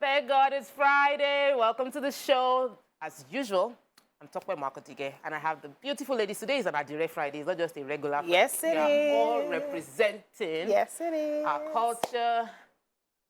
Thank God it's Friday. Welcome to the show. As usual, I'm talking about Makotige, and I have the beautiful ladies. Today is an Adire Friday. It's not just a regular Friday. Yes, it is. We are all representing our culture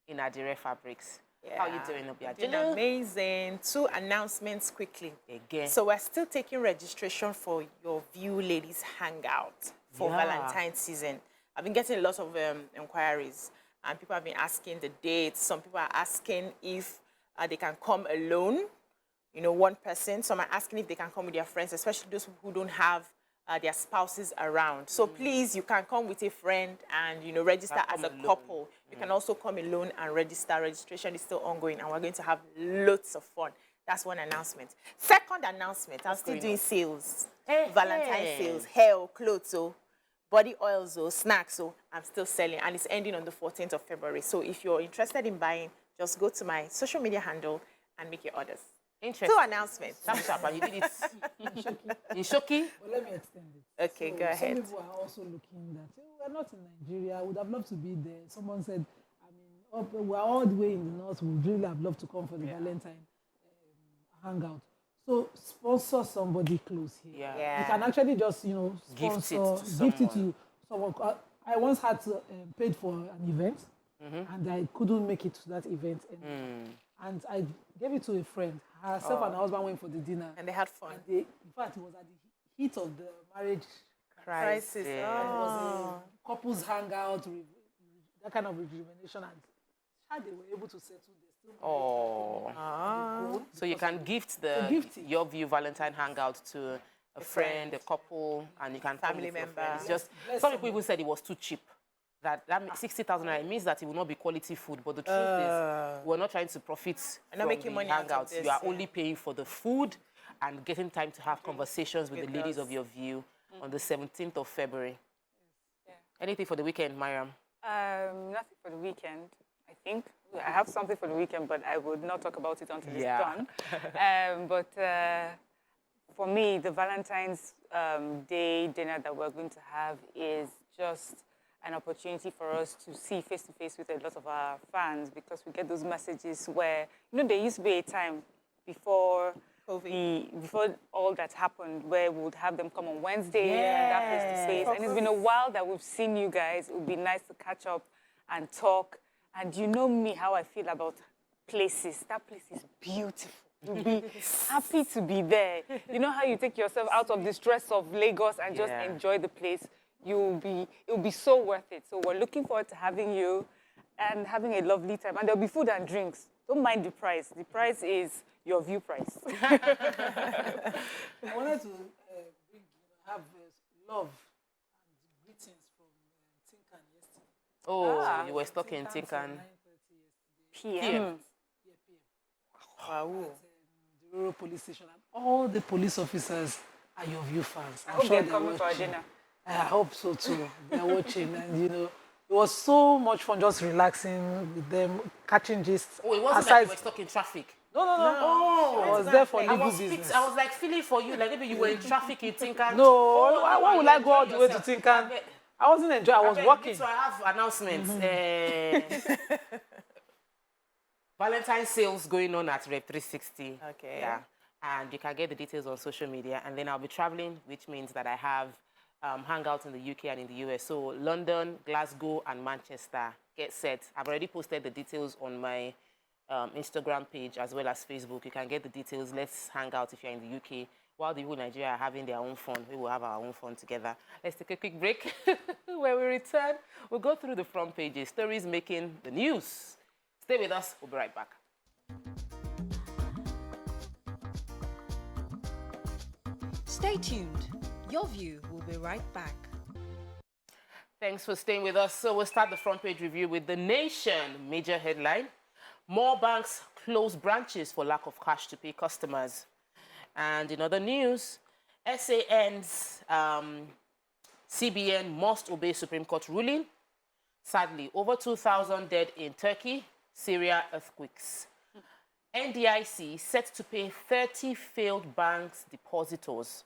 in Adire fabrics. Yeah. How are you doing, Obia? Doing amazing. 2 announcements quickly. Again. So we're still taking registration for your View Ladies Hangout for Valentine's season. I've been getting a lot of inquiries, and people have been asking the dates. Some people are asking if they can come alone, you know, one person. Some are asking if they can come with their friends, especially those who don't have their spouses around. So please, you can come with a friend and, you know, register as a couple. You can also come alone and register. Registration is still ongoing, and we're going to have loads of fun. That's one announcement. Second announcement, I'm still doing sales. Valentine's sales, hair, clothes, body oils, snacks, I'm still selling, and it's ending on the 14th of February. So if you're interested in buying, just go to my social media handle and make your orders. Interesting. 2 announcements. Sharp, and you did it in Shoki. But let me extend it. Okay, go ahead. Some people are also looking that we're not in Nigeria. I would have loved to be there. Someone said, I mean, we're all the way in the north. We would really have loved to come for the Valentine hangout. So sponsor somebody close here. You can actually just, you know, sponsor, gift it to someone. I once had to paid for an event, and I couldn't make it to that event. And I gave it to a friend. Herself and her husband went for the dinner. And they had fun. And in fact, it was at the heat of the marriage crisis. It was a couples hangout, that kind of rejuvenation. And how they were able to settle this. So you can gift your View Valentine hangout to a friend, a couple, and you can family member. It's just some people even said it was too cheap. That 60,000 naira means that it will not be quality food. But the truth is, we're not trying to profit from making money hangouts. out of this, you are only paying for the food and getting time to have conversations with the ladies of your View on the 17th of February. Anything for the weekend, Mariam? Nothing for the weekend, I think. I have something for the weekend, but I would not talk about it until it's done. But for me, the Valentine's Day dinner that we're going to have is just an opportunity for us to see face-to-face with a lot of our fans, because we get those messages where, you know, there used to be a time before before all that happened where we would have them come on Wednesday and that face-to-face. And it's been a while that we've seen you guys. It would be nice to catch up and talk. And you know me, how I feel about places. That place is beautiful. You'll be happy to be there. You know how you take yourself out of the stress of Lagos and just enjoy the place? It will be so worth it. So we're looking forward to having you and having a lovely time. And there'll be food and drinks. Don't mind the price. The price is your View price. I wanted to have love and greetings from Tinkan yesterday. Oh, you were stuck in Tinkan. PM. Wow. The rural police station, and all the police officers are your View fans. I hope they're coming for our dinner. I hope so too. They're watching, and you know, it was so much fun just relaxing with them, catching gist. Oh, it wasn't like you were stuck in traffic. No. Oh, I was there for legal business. I was like feeling for you, like maybe you were in traffic in Tinkan. No, why would I go all the way to Tinkan? I wasn't enjoying. I was working. So I have announcements. Valentine sales going on at Rep 360. Okay. Yeah, and you can get the details on social media. And then I'll be traveling, which means that I have hangouts in the UK and in the US. So London, Glasgow, and Manchester. Get set. I've already posted the details on my Instagram page as well as Facebook. You can get the details. Let's hang out if you're in the UK. While the people in Nigeria are having their own fun, we will have our own fun together. Let's take a quick break. When we return, we'll go through the front pages, stories making the news. Stay with us. We'll be right back. Stay tuned. Your View will be right back. Thanks for staying with us. So we'll start the front page review with The Nation. Major headline: more banks close branches for lack of cash to pay customers. And in other news, SAN's CBN must obey Supreme Court ruling. Sadly, over 2,000 dead in Turkey, Syria earthquakes. NDIC set to pay 30 failed banks' depositors.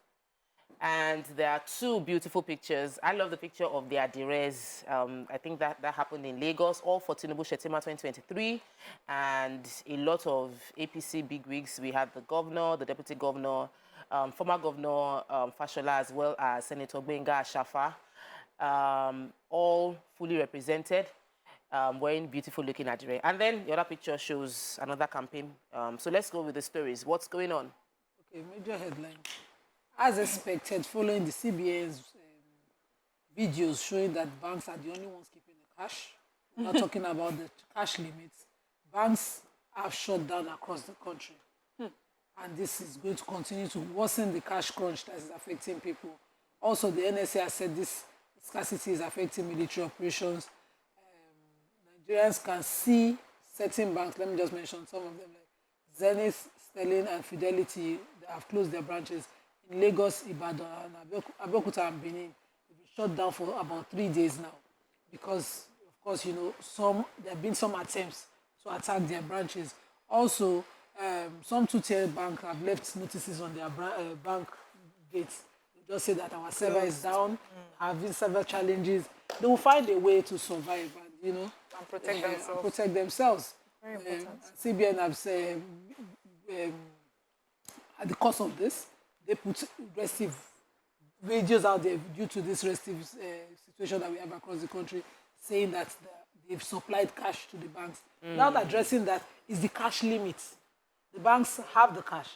And there are two beautiful pictures. I love the picture of the Adires. I think that happened in Lagos, all for Tinubu Shetima 2023. And a lot of APC bigwigs. We had the governor, the deputy governor, former governor Fashola, as well as Senator Gbenga Ashafa, all fully represented, wearing beautiful looking Adire. And then the other picture shows another campaign. So let's go with the stories. What's going on? Okay, major headline. As expected, following the CBN's videos showing that banks are the only ones keeping the cash, we're not talking about the cash limits, banks have shut down across the country. And this is going to continue to worsen the cash crunch that is affecting people. Also, the NSA has said this scarcity is affecting military operations. Nigerians can see certain banks, let me just mention some of them, like Zenith, Sterling, and Fidelity, that have closed their branches in Lagos, Ibadan, and Abeokuta and Benin. They've been shut down for about 3 days now because, of course, you know, there have been some attempts to attack their branches. Also, some two-tier banks have left notices on their bank gates. They just say that our server is down, having several challenges. They will find a way to survive and, you know, And protect themselves. Very important. CBN have said, at the course of this, they put restive videos out there due to this restive situation that we have across the country, saying that they've supplied cash to the banks. Without addressing that is the cash limit. The banks have the cash,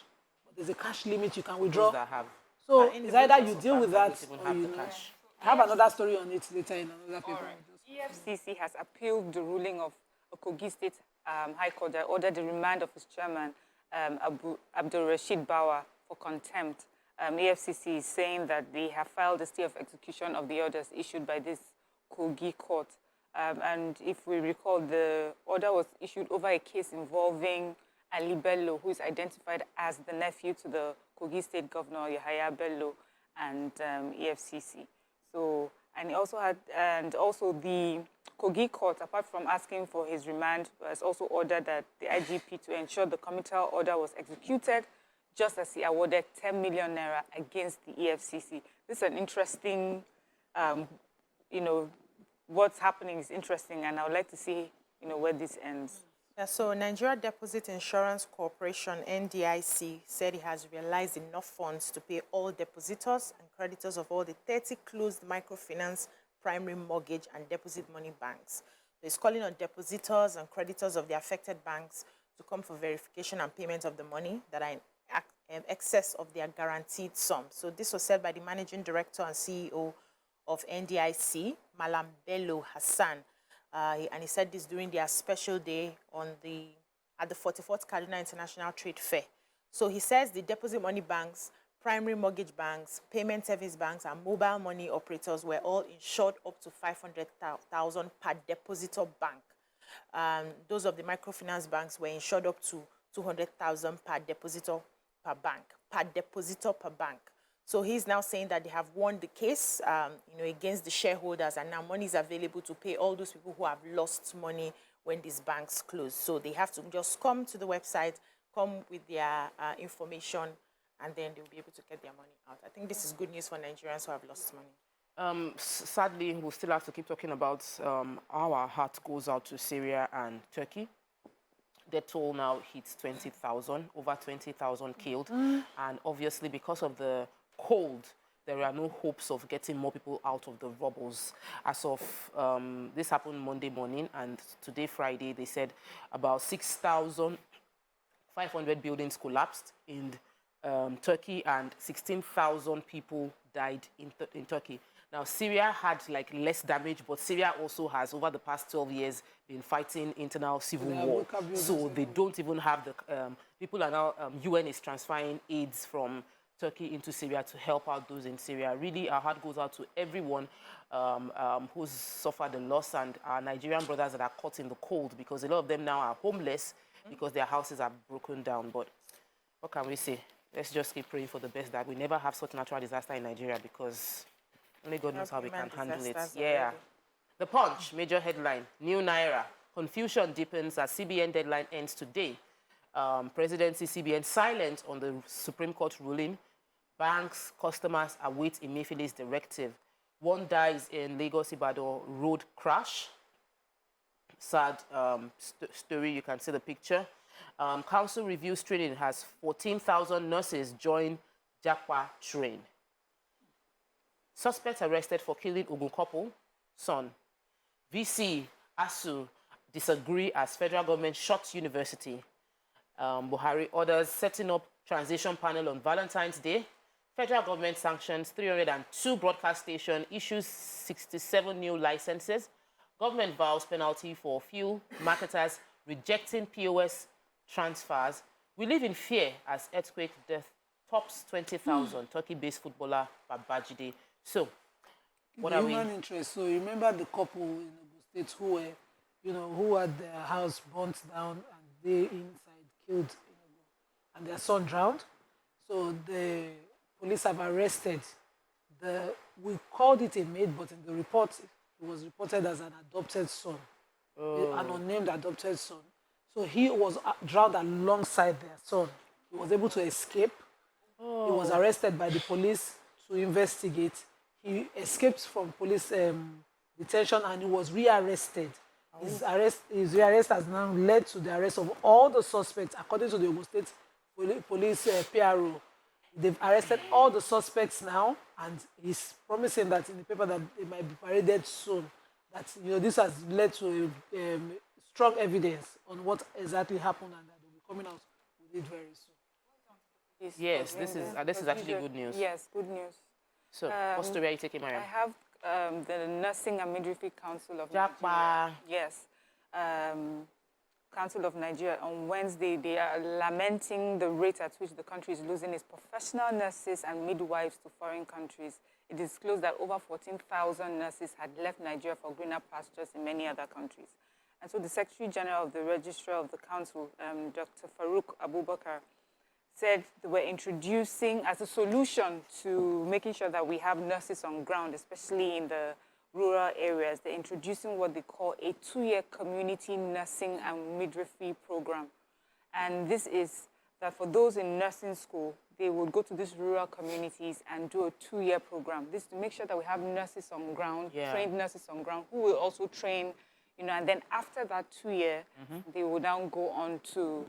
but there's a cash limit you can withdraw. Those that have. So it's either you deal with that Even or have you the know. cash. I have another story on it later in another paper. EFCC has appealed the ruling of a Kogi State High Court that ordered the remand of its chairman, Abdul Rashid Bawa, for contempt. EFCC is saying that they have filed a stay of execution of the orders issued by this Kogi court. And if we recall, the order was issued over a case involving Ali Bello, who is identified as the nephew to the Kogi State Governor, Yahaya Bello, and EFCC. So, and also the Kogi court, apart from asking for his remand, has also ordered that the IGP to ensure the committal order was executed, just as he awarded 10 million naira against the EFCC. This is an interesting, you know, what's happening is interesting, and I would like to see, you know, where this ends. Yeah, so Nigeria Deposit Insurance Corporation, NDIC, said it has realized enough funds to pay all depositors and creditors of all the 30 closed microfinance, primary mortgage, and deposit money banks. So it's calling on depositors and creditors of the affected banks to come for verification and payment of the money that are in excess of their guaranteed sum. So this was said by the Managing Director and CEO of NDIC, Malam Bello Hassan. And he said this during their special day at the 44th Kaduna International Trade Fair. So he says the deposit money banks, primary mortgage banks, payment service banks, and mobile money operators were all insured up to 500,000 per depositor bank. Those of the microfinance banks were insured up to 200,000 per depositor per bank. So he's now saying that they have won the case, you know, against the shareholders, and now money is available to pay all those people who have lost money when these banks close. So they have to just come to the website, come with their information, and then they'll be able to get their money out. I think this is good news for Nigerians who have lost money. Sadly, we'll still have to keep talking about our heart goes out to Syria and Turkey. The toll now hits 20,000, over 20,000 killed. And obviously, because of the cold, there are no hopes of getting more people out of the rubbles. As of, this happened Monday morning, and today, Friday, they said about 6,500 buildings collapsed in Turkey, and 16,000 people died in Turkey. Now, Syria had like less damage, but Syria also has, over the past 12 years, been fighting internal civil war. So they don't even have the, people are now, UN is transferring aids from Turkey into Syria to help out those in Syria. Really, our heart goes out to everyone who's suffered the loss, and our Nigerian brothers that are caught in the cold, because a lot of them now are homeless because their houses are broken down. But what can we say? Let's just keep praying for the best, that we never have such natural disaster in Nigeria, because only God knows how we can handle it. Yeah. The Punch, major headline, new Naira. Confusion deepens as CBN deadline ends today. Presidency CBN silent on the Supreme Court ruling. Banks, customers await Emefiele's directive. One dies in Lagos-Ibadan road crash. Sad story, you can see the picture. Council reviews training has 14,000 nurses join Japa train. Suspects arrested for killing Ogun couple, son. VC, ASU disagree as federal government shuts university. Buhari orders setting up transition panel on Valentine's Day. Federal government sanctions 302 broadcast stations, issues 67 new licenses. Government vows penalty for fuel marketers rejecting POS transfers. We live in fear as earthquake death tops 20,000. Turkey-based footballer Babajide. So, what are we? Human interest. So you remember the couple in Ogun State who were, who had their house burnt down and they inside killed, and their son drowned. So the police have arrested we called it a maid, but in the report, it was reported as an adopted son, an unnamed adopted son. So he was drowned alongside their son. He was able to escape. He was arrested by the police to investigate. He escaped from police detention and he was rearrested. His rearrest has now led to the arrest of all the suspects, according to the Ogun State Police PRO. They've arrested all the suspects now, and he's promising that in the paper that they might be paraded soon. That this has led to strong evidence on what exactly happened, and that they'll be coming out with it very soon. Yes, this is actually good news. Yes, good news. So, what story are you taking, Mariam? I have the Nursing and Midwifery Council of Japa. Nigeria. Yes. Council of Nigeria on Wednesday, they are lamenting the rate at which the country is losing its professional nurses and midwives to foreign countries. It disclosed that over 14,000 nurses had left Nigeria for greener pastures in many other countries. And so the Secretary General of the Registrar of the Council, Dr. Farouk Abubakar, said they were introducing, as a solution to making sure that we have nurses on ground, especially in the rural areas, they're introducing what they call a 2-year community nursing and midwifery program. And this is that for those in nursing school, they would go to these rural communities and do a 2-year program. This to make sure that we have nurses on ground, trained nurses on ground, who will also train, and then after that 2 year, they will now go on to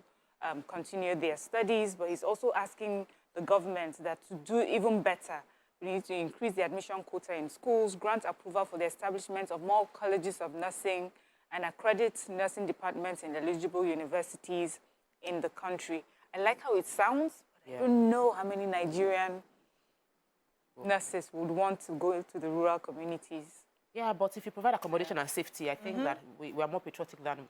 continue their studies. But he's also asking the government that to do even better, we need to increase the admission quota in schools, grant approval for the establishment of more colleges of nursing, and accredit nursing departments in eligible universities in the country. I like how it sounds, but I don't know how many Nigerian nurses would want to go into the rural communities. Yeah, but if you provide accommodation and safety, I think that we are more patriotic than...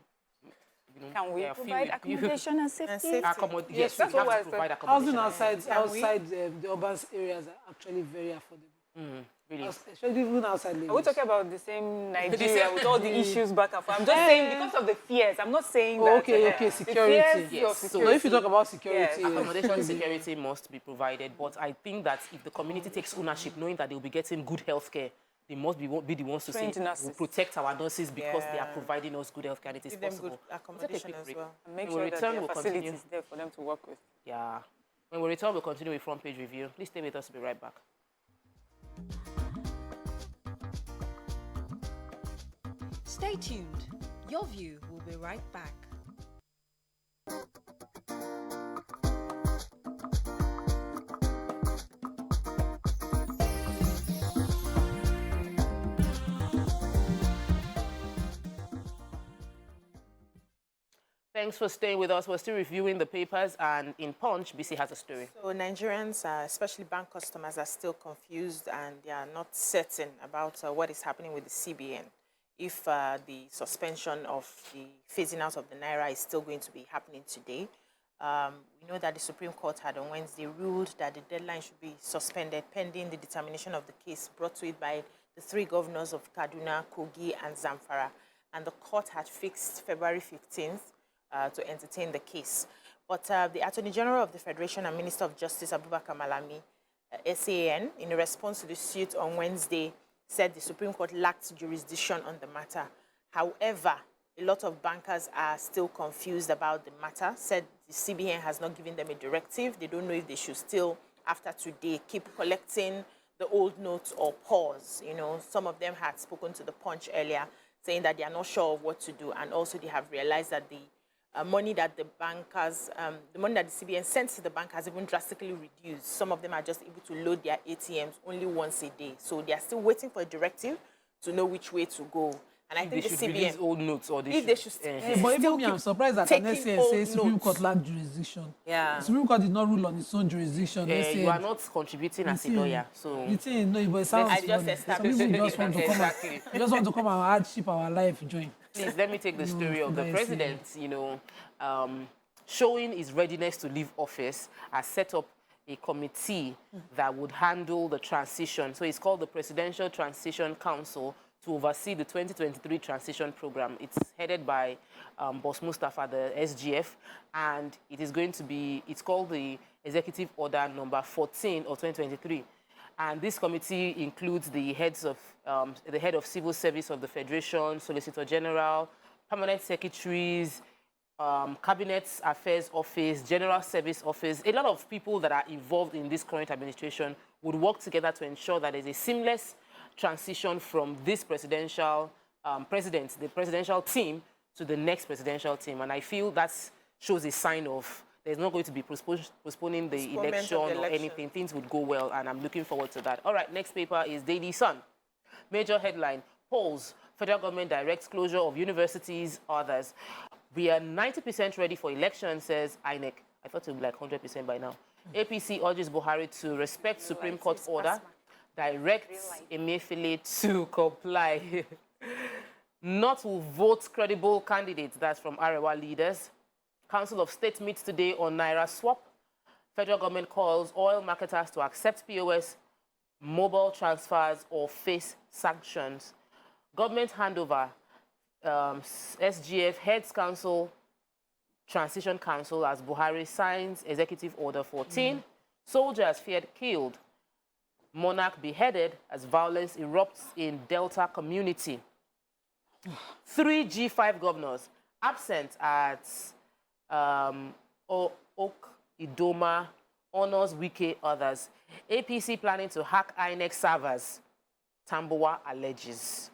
Can we provide accommodation and safety? Yes, that's we what have to provide Housing accommodation. outside the urban areas are actually very affordable. Really? Especially even outside Lagos. Are we talking about the same Nigeria with all the issues back and forth? I'm just saying because of the fears. I'm not saying that. Okay, security. Yes. So if you talk about security, accommodation security must be provided. But I think that if the community takes ownership, knowing that they will be getting good health care, they must be the ones to say, we protect our nurses because they are providing us good health care and it is possible. Good accommodation as well. And make sure that there are facilities there for them to work with. Yeah. When we return, we'll continue with front page review. Please stay with us. We'll be right back. Stay tuned. Your View will be right back. Thanks for staying with us. We're still reviewing the papers, and in Punch, BC has a story. So Nigerians, especially bank customers, are still confused and they are not certain about what is happening with the CBN. If the suspension of the phasing out of the Naira is still going to be happening today. We know that the Supreme Court had on Wednesday ruled that the deadline should be suspended pending the determination of the case brought to it by the 3 governors of Kaduna, Kogi, and Zamfara. And the court had fixed February 15th to entertain the case. But the Attorney General of the Federation and Minister of Justice, Abubakar Malami, SAN, in response to the suit on Wednesday, said the Supreme Court lacked jurisdiction on the matter. However, a lot of bankers are still confused about the matter, said the CBN has not given them a directive. They don't know if they should still after today, keep collecting the old notes or pause. You know, some of them had spoken to the Punch earlier, saying that they are not sure of what to do, and also they have realized that the money that the bankers, the money that the CBN sends to the bank has even drastically reduced. Some of them are just able to load their ATMs only once a day. So they are still waiting for a directive to know which way to go. And I think the CBN release old notes, or they should but even me, I'm surprised that an taking SCN old says Supreme notes. Court lacked jurisdiction. Yeah. The Supreme Court did not rule on its own jurisdiction. They you said, are not contributing as a lawyer, so the thing, no, but it sounds I just funny. Some established people just want to come Exactly. and, they just want to come and hardship our life join. Please, let me take the story of the that is president, showing his readiness to leave office, has set up a committee that would handle the transition. So it's called the Presidential Transition Council to oversee the 2023 transition program. It's headed by Boss Mustafa, the SGF, and it is going to be, it's called the Executive Order number 14 of 2023. And this committee includes the heads of, the head of civil service of the Federation, Solicitor General, permanent secretaries, Cabinet Affairs Office, General Service Office. A lot of people that are involved in this current administration would work together to ensure that there's a seamless transition from this presidential the presidential team to the next presidential team. And I feel that shows a sign of there's not going to be postponing the election or anything. Things would go well, and I'm looking forward to that. All right, next paper is Daily Sun. Major headline, polls, federal government directs closure of universities, others. We are 90% ready for election, says INEC. I thought it would be like 100% by now. APC urges Buhari to respect Supreme Court order, directs Emefiele to comply. Not to vote credible candidates, that's from Arewa leaders. Council of State meets today on Naira swap. Federal government calls oil marketers to accept POS, mobile transfers, or face sanctions. Government handover, SGF Heads Council, Transition Council as Buhari signs Executive Order 14. Soldiers feared killed. Monarch beheaded as violence erupts in Delta community. 3 G5 governors absent at Oak, Idoma, Honors, Wike, others. APC planning to hack INEC servers. Tambuwa alleges.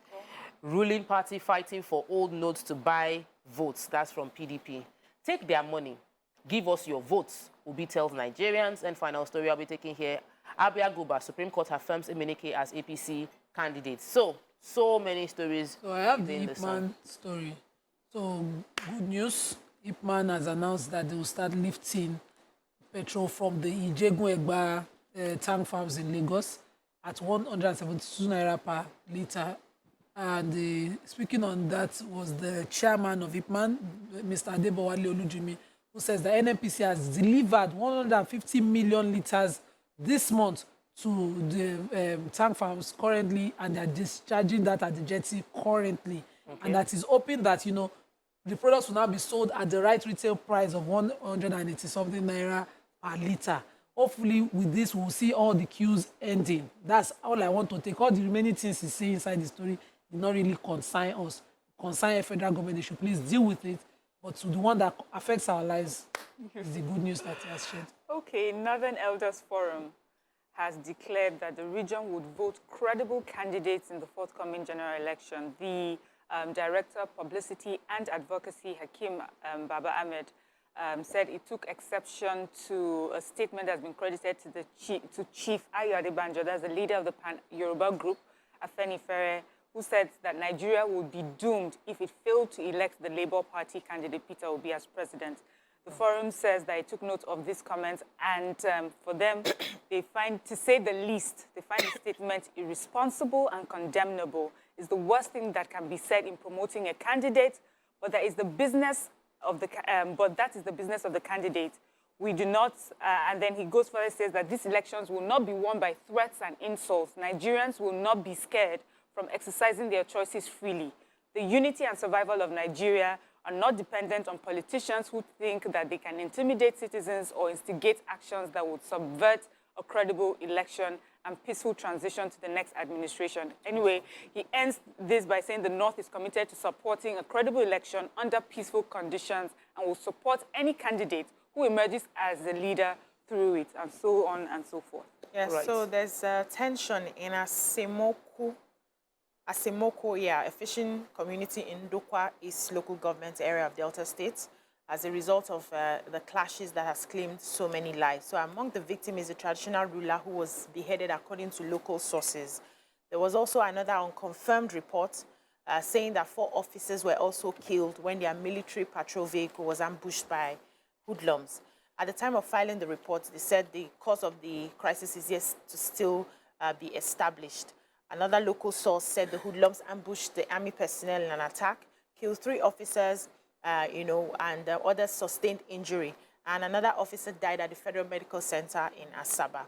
Ruling party fighting for old notes to buy votes. That's from PDP. Take their money. Give us your votes. Obi tells Nigerians. And final story I'll be taking here. Abia Guba, Supreme Court affirms Emenike as APC candidate. So many stories. So I have the in the Sun. Ipman story. So good news. Ipman has announced that they will start lifting petrol from the Ijegun-Egba tank farms in Lagos at 172 naira per litre. And speaking on that was the chairman of Ipman, Mr. Adebowale Olujimi, who says the NNPC has delivered 150 million litres this month to the tank farms currently, and they're discharging that at the jetty currently. Okay. And that is hoping that, the products will now be sold at the right retail price of 180-something naira per litre. Hopefully, with this, we'll see all the queues ending. That's all I want to take. All the remaining things you see inside the story do not really concern us. Concern a federal government. They should please deal with it. But to the one that affects our lives is the good news that he has shared. Okay, Northern Elders Forum has declared that the region would vote credible candidates in the forthcoming general election. The Director of Publicity and Advocacy, Hakim Baba Ahmed, said it took exception to a statement that's been credited to Chief Ayo Adebanjo, that's the leader of the Pan-Yoruba group, Afenifere, who said that Nigeria would be doomed if it failed to elect the Labour Party candidate Peter Obi as president. The forum says that it took note of these comments, and for them, they find, to say the least, they find the statement irresponsible and condemnable. It's the worst thing that can be said in promoting a candidate, but that is the business of the candidate. We do not, and then he goes further, says that these elections will not be won by threats and insults. Nigerians will not be scared from exercising their choices freely. The unity and survival of Nigeria are not dependent on politicians who think that they can intimidate citizens or instigate actions that would subvert a credible election and peaceful transition to the next administration. Anyway, he ends this by saying the North is committed to supporting a credible election under peaceful conditions and will support any candidate who emerges as the leader through it, and so on and so forth. Yes, Right. so there's tension in Asemoko, a fishing community in Dokwa East local government area of Delta State, as a result of the clashes that has claimed so many lives. So among the victims is a traditional ruler who was beheaded according to local sources. There was also another unconfirmed report saying that 4 officers were also killed when their military patrol vehicle was ambushed by hoodlums. At the time of filing the report, they said the cause of the crisis is yet to still be established. Another local source said the hoodlums ambushed the army personnel in an attack, killed 3 officers, and others sustained injury. And another officer died at the Federal Medical Center in Asaba.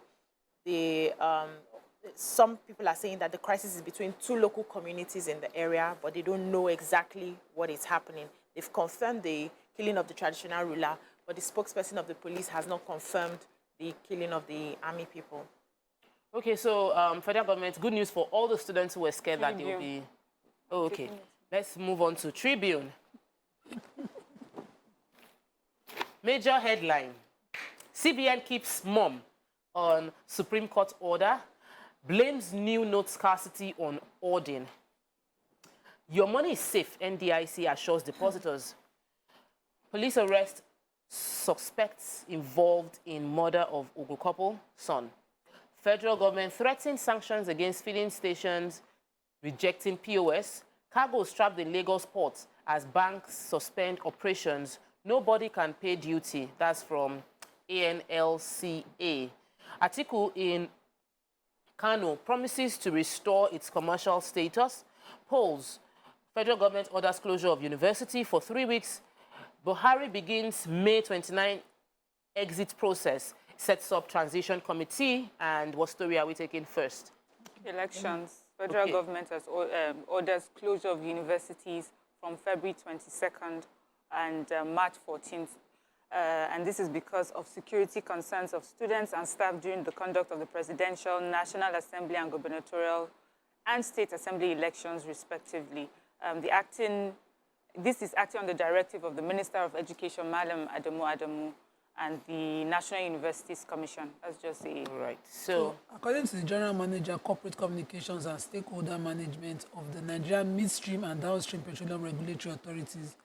Some people are saying that the crisis is between 2 local communities in the area, but they don't know exactly what is happening. They've confirmed the killing of the traditional ruler, but the spokesperson of the police has not confirmed the killing of the army people. Okay, so federal government, good news for all the students who were scared that they will be... Oh, okay. Let's move on to Tribune. Major headline. CBN keeps mum on Supreme Court order, blames new note scarcity on hoarding. Your money is safe, NDIC assures depositors. Police arrest suspects involved in murder of Ogun couple son. Federal government threatens sanctions against filling stations rejecting POS. Cargoes trapped in Lagos port as banks suspend operations. Nobody can pay duty. That's from ANLCA. Article in Kano promises to restore its commercial status. Polls. Federal government orders closure of university for 3 weeks. Buhari begins May 29 exit process. Sets up transition committee. And what story are we taking first? Elections. Federal government has orders closure of universities from February 22nd and March 14th. And this is because of security concerns of students and staff during the conduct of the presidential, National Assembly and gubernatorial and state assembly elections, respectively. This is acting on the directive of the Minister of Education, Madam Adamu, and the National Universities Commission. That's just a... Right. So, according to the General Manager, Corporate Communications and Stakeholder Management of the Nigerian Midstream and Downstream Petroleum Regulatory Authorities,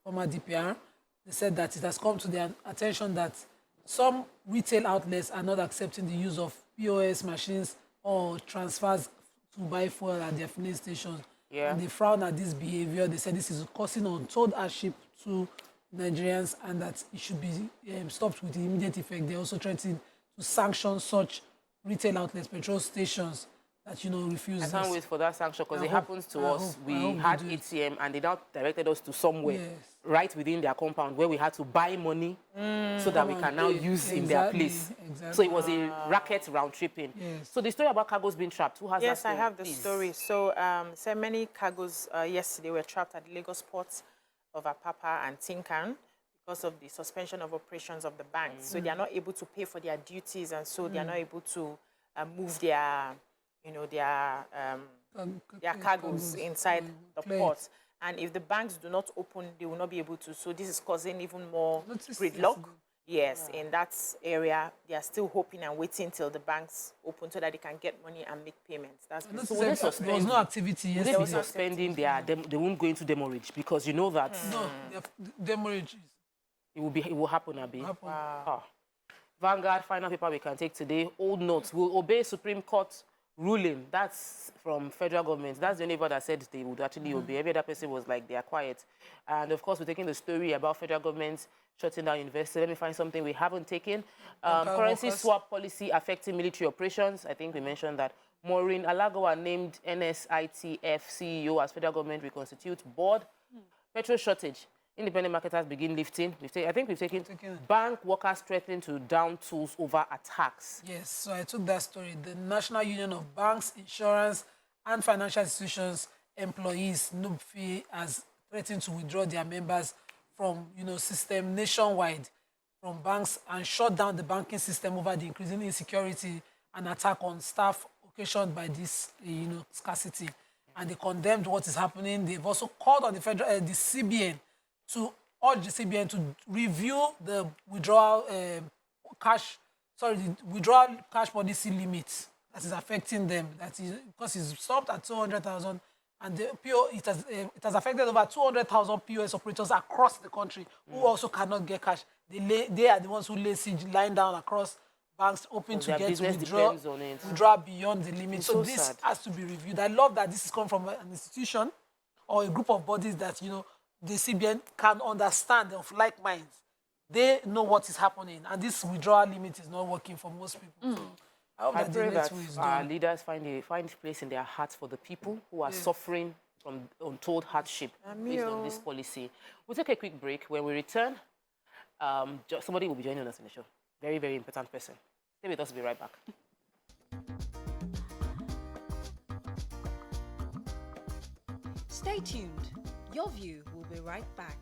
former DPR, they said that it has come to their attention that some retail outlets are not accepting the use of POS machines or transfers to buy fuel at their filling stations. Yeah. And they frown at this behavior. They said this is causing untold hardship to Nigerians and that it should be stopped with immediate effect. They also threatened to sanction such retail outlets, petrol stations that, refuse I can't this. wait for that sanction because it happens to us. We had ATM and they now directed us to somewhere right within their compound where we had to buy money so that we can now use in their place. Exactly. So it was a racket round tripping. Yes. So the story about cargoes being trapped, who has that Yes, story? I have the Please. story. So many cargoes yesterday were trapped at the Lagos ports of Apapa and Tinkan because of the suspension of operations of the banks. So they are not able to pay for their duties, and so they are not able to move their cargoes inside the port. And if the banks do not open, they will not be able to. So this is causing even more gridlock. Yes, in that area, they are still hoping and waiting till the banks open so that they can get money and make payments. That's So there was no activity Would they yesterday. be suspending they won't go into demurrage because you know that No, demurrage it will happen, Abi. happen. Ah. Vanguard, final paper we can take today. Old notes will obey Supreme Court ruling. That's from federal government. That's the only one that said they would actually obey. Every other person was like, they are quiet. And of course, we're taking the story about federal government shutting down university. Let me find something we haven't taken. Currency swap policy affecting military operations. I think we mentioned that. Maureen Alagawa named NSITF CEO as federal government reconstitute board. Petrol shortage. Independent marketers begin lifting. I think we've taken bank workers threatening to down tools over attacks. Yes, so I took that story. The National Union of Banks, Insurance and Financial Institutions employees, NUBFI, has threatened to withdraw their members from, system nationwide from banks and shut down the banking system over the increasing insecurity and attack on staff occasioned by this, scarcity. And they condemned what is happening. They've also called on the CBN to urge the CBN to review the withdrawal cash the withdrawal cash policy limit that is affecting them. That is because it's stopped at 200,000, and the it has affected over 200,000 POS operators across the country who also cannot get cash. They are the ones who lay siege, lying down across banks, hoping to get withdraw beyond the limit. So this sad. Has to be reviewed. I love that this is coming from an institution or a group of bodies that, you know, the CBN can understand, of like minds. They know what is happening, and this withdrawal limit is not working for most people. So I pray that our leaders find place in their hearts for the people who are suffering from untold hardship based on this policy. We'll take a quick break. When we return, somebody will be joining us in the show. Very, very important person. Stay with us. We'll be right back. Stay tuned. Your View will be right back.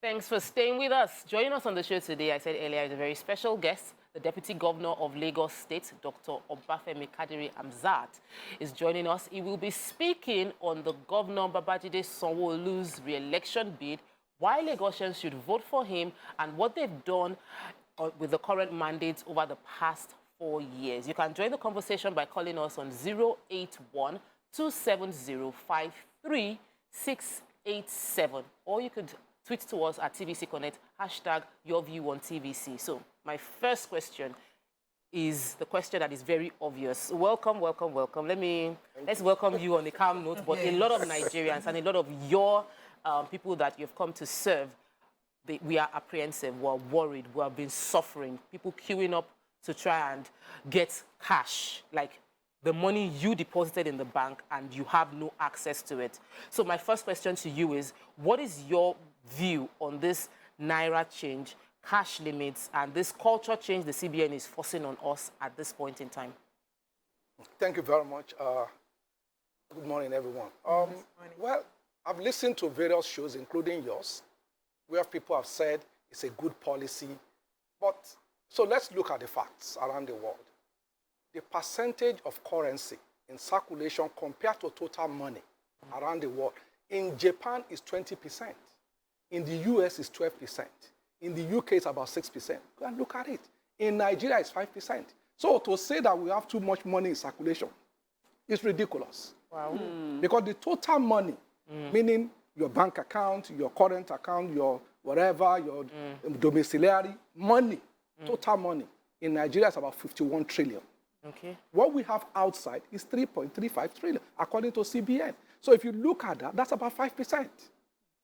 Thanks for staying with us. Joining us on the show today, I said earlier, is a very special guest. The Deputy Governor of Lagos State, Dr. Obafemi Kadri Hamzat, is joining us. He will be speaking on the Governor Babajide Sanwo-Olu's re-election bid, why Lagosians should vote for him, and what they've done with the current mandates over the past 4 years. You can join the conversation by calling us on 081-270-53687, or you could tweet to us at TVC Connect, #YourViewOnTVC. So my first question is the question that is very obvious. Welcome, welcome, welcome. Let's welcome you on a calm note, but a lot of Nigerians and a lot of your people that you've come to serve, we are apprehensive, we're worried, we have been suffering, people queuing up to try and get cash, like the money you deposited in the bank and you have no access to it. So my first question to you is, what is your view on this Naira change, cash limits, and this culture change the CBN is forcing on us at this point in time? Thank you very much. Good morning, everyone. Well, I've listened to various shows, including yours, where people have said it's a good policy. So let's look at the facts around the world. The percentage of currency in circulation compared to total money around the world, in Japan is 20%. In the US, it's 12%. In the UK, it's about 6%. Go and look at it. In Nigeria, it's 5%. So to say that we have too much money in circulation is ridiculous. Wow. Because the total money, meaning your bank account, your current account, your whatever, your domiciliary money, total money, in Nigeria is about 51 trillion. Okay. What we have outside is 3.35 trillion, according to CBN. So if you look at that, that's about 5%.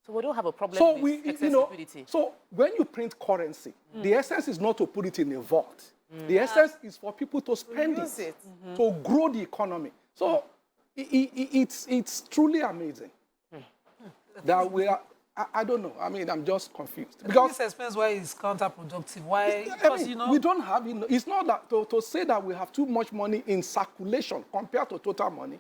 So we don't have a problem with excess liquidity. So when you print currency, the essence is not to put it in a vault. The essence is for people to spend it, to grow the economy. So it's truly amazing that we are. I don't know. I mean, I'm just confused. Because this explains why it's counterproductive. Why? Because, we don't have. It's not that to say that we have too much money in circulation compared to total money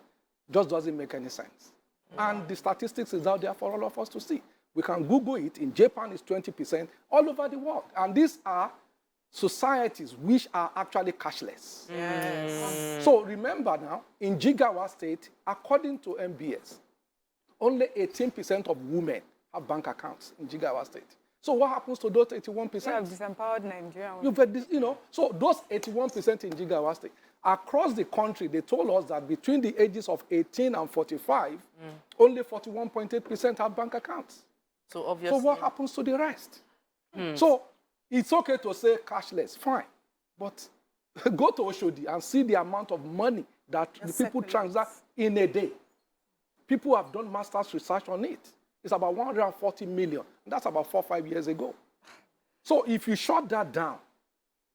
just doesn't make any sense. And the statistics is out there for all of us to see. We can Google it. In Japan, it's 20% all over the world. And these are societies which are actually cashless. Yes. So remember now, in Jigawa State, according to MBS, only 18% of women have bank accounts in Jigawa State. So what happens to those 81%? You have disempowered Nigeria. So those 81% in Jigawa State, across the country, they told us that between the ages of 18 and 45, only 41.8% have bank accounts. So obviously. So what happens to the rest? So it's okay to say cashless, fine. But go to Oshodi and see the amount of money that the people transact in a day. People have done master's research on it. It's about 140 million. That's about 4 or 5 years ago. So if you shut that down,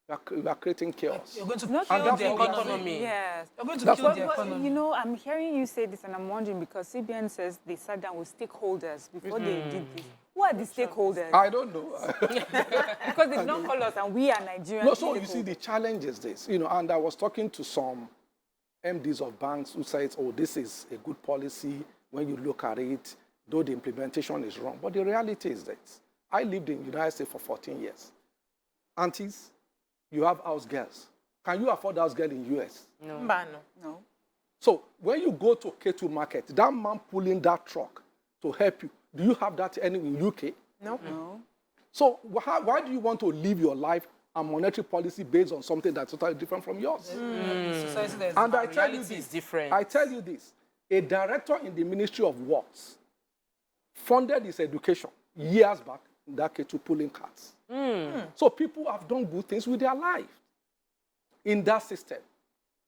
you are creating chaos. You're going to Not kill kill the economy. Yes. You're going to That's kill what- the economy. You know, I'm hearing you say this, and I'm wondering because CBN says they sat down with stakeholders before they did this. Who are the stakeholders? I don't know. Because they did not call us, and we are Nigerians. No, so you see, the challenge is this, and I was talking to some MDs of banks who said, oh, this is a good policy when you look at it, though the implementation is wrong. But the reality is that I lived in the United States for 14 years. aunties, you have house girls. Can you afford house girl in US? No. No. So when you go to K2 market, that man pulling that truck to help you, do you have that anywhere in UK? No. No. So why do you want to live your life and monetary policy based on something that's totally different from yours? Society that is And I tell you reality this, is different. I tell you this, a director in the Ministry of Works funded his education years back in that K2 pulling carts. So people have done good things with their life in that system.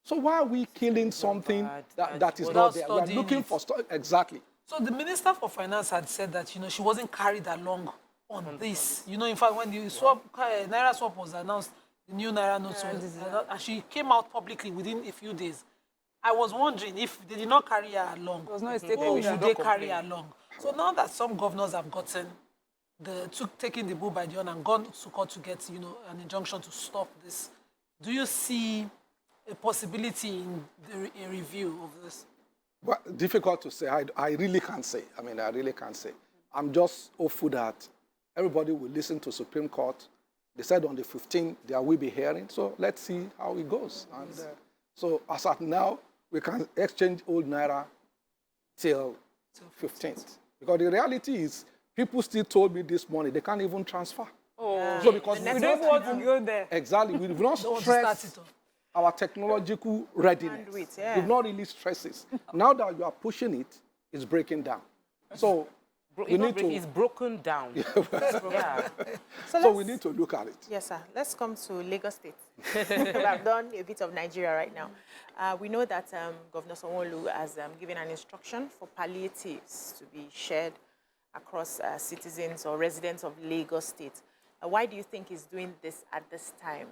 So why are we killing something that is not there? We are studying looking it. for exactly. So the Minister for Finance had said that, she wasn't carried along on this. In fact, when the Naira swap was announced, the new Naira notes was and she came out publicly within a few days. I was wondering if they did not carry her along. It was not a state Who measure. should they carry along? So now that some governors have gotten taking the bull by the horn and gone to court to get, an injunction to stop this, do you see a possibility in a review of this? Well, difficult to say. I really can't say. I really can't say. I'm just hopeful that everybody will listen to Supreme Court. They said on the 15th there will be hearing. So let's see how it goes. And so as at now, we can exchange old Naira till 15th. Because the reality is, people still told me this morning they can't even transfer. So because We don't want to go there. exactly, we've not Don't want to start stressed it off. our technological readiness. Bandwidth, yeah. We've not really stressed it. Now that you are pushing it, it's breaking down. So we need to. It's broken down. Yeah. So we need to look at it. Yes, sir. Let's come to Lagos State. We have done a bit of Nigeria right now. We know that Governor Sanwo-Olu has given an instruction for palliatives to be shared across citizens or residents of Lagos State. Why do you think he's doing this at this time?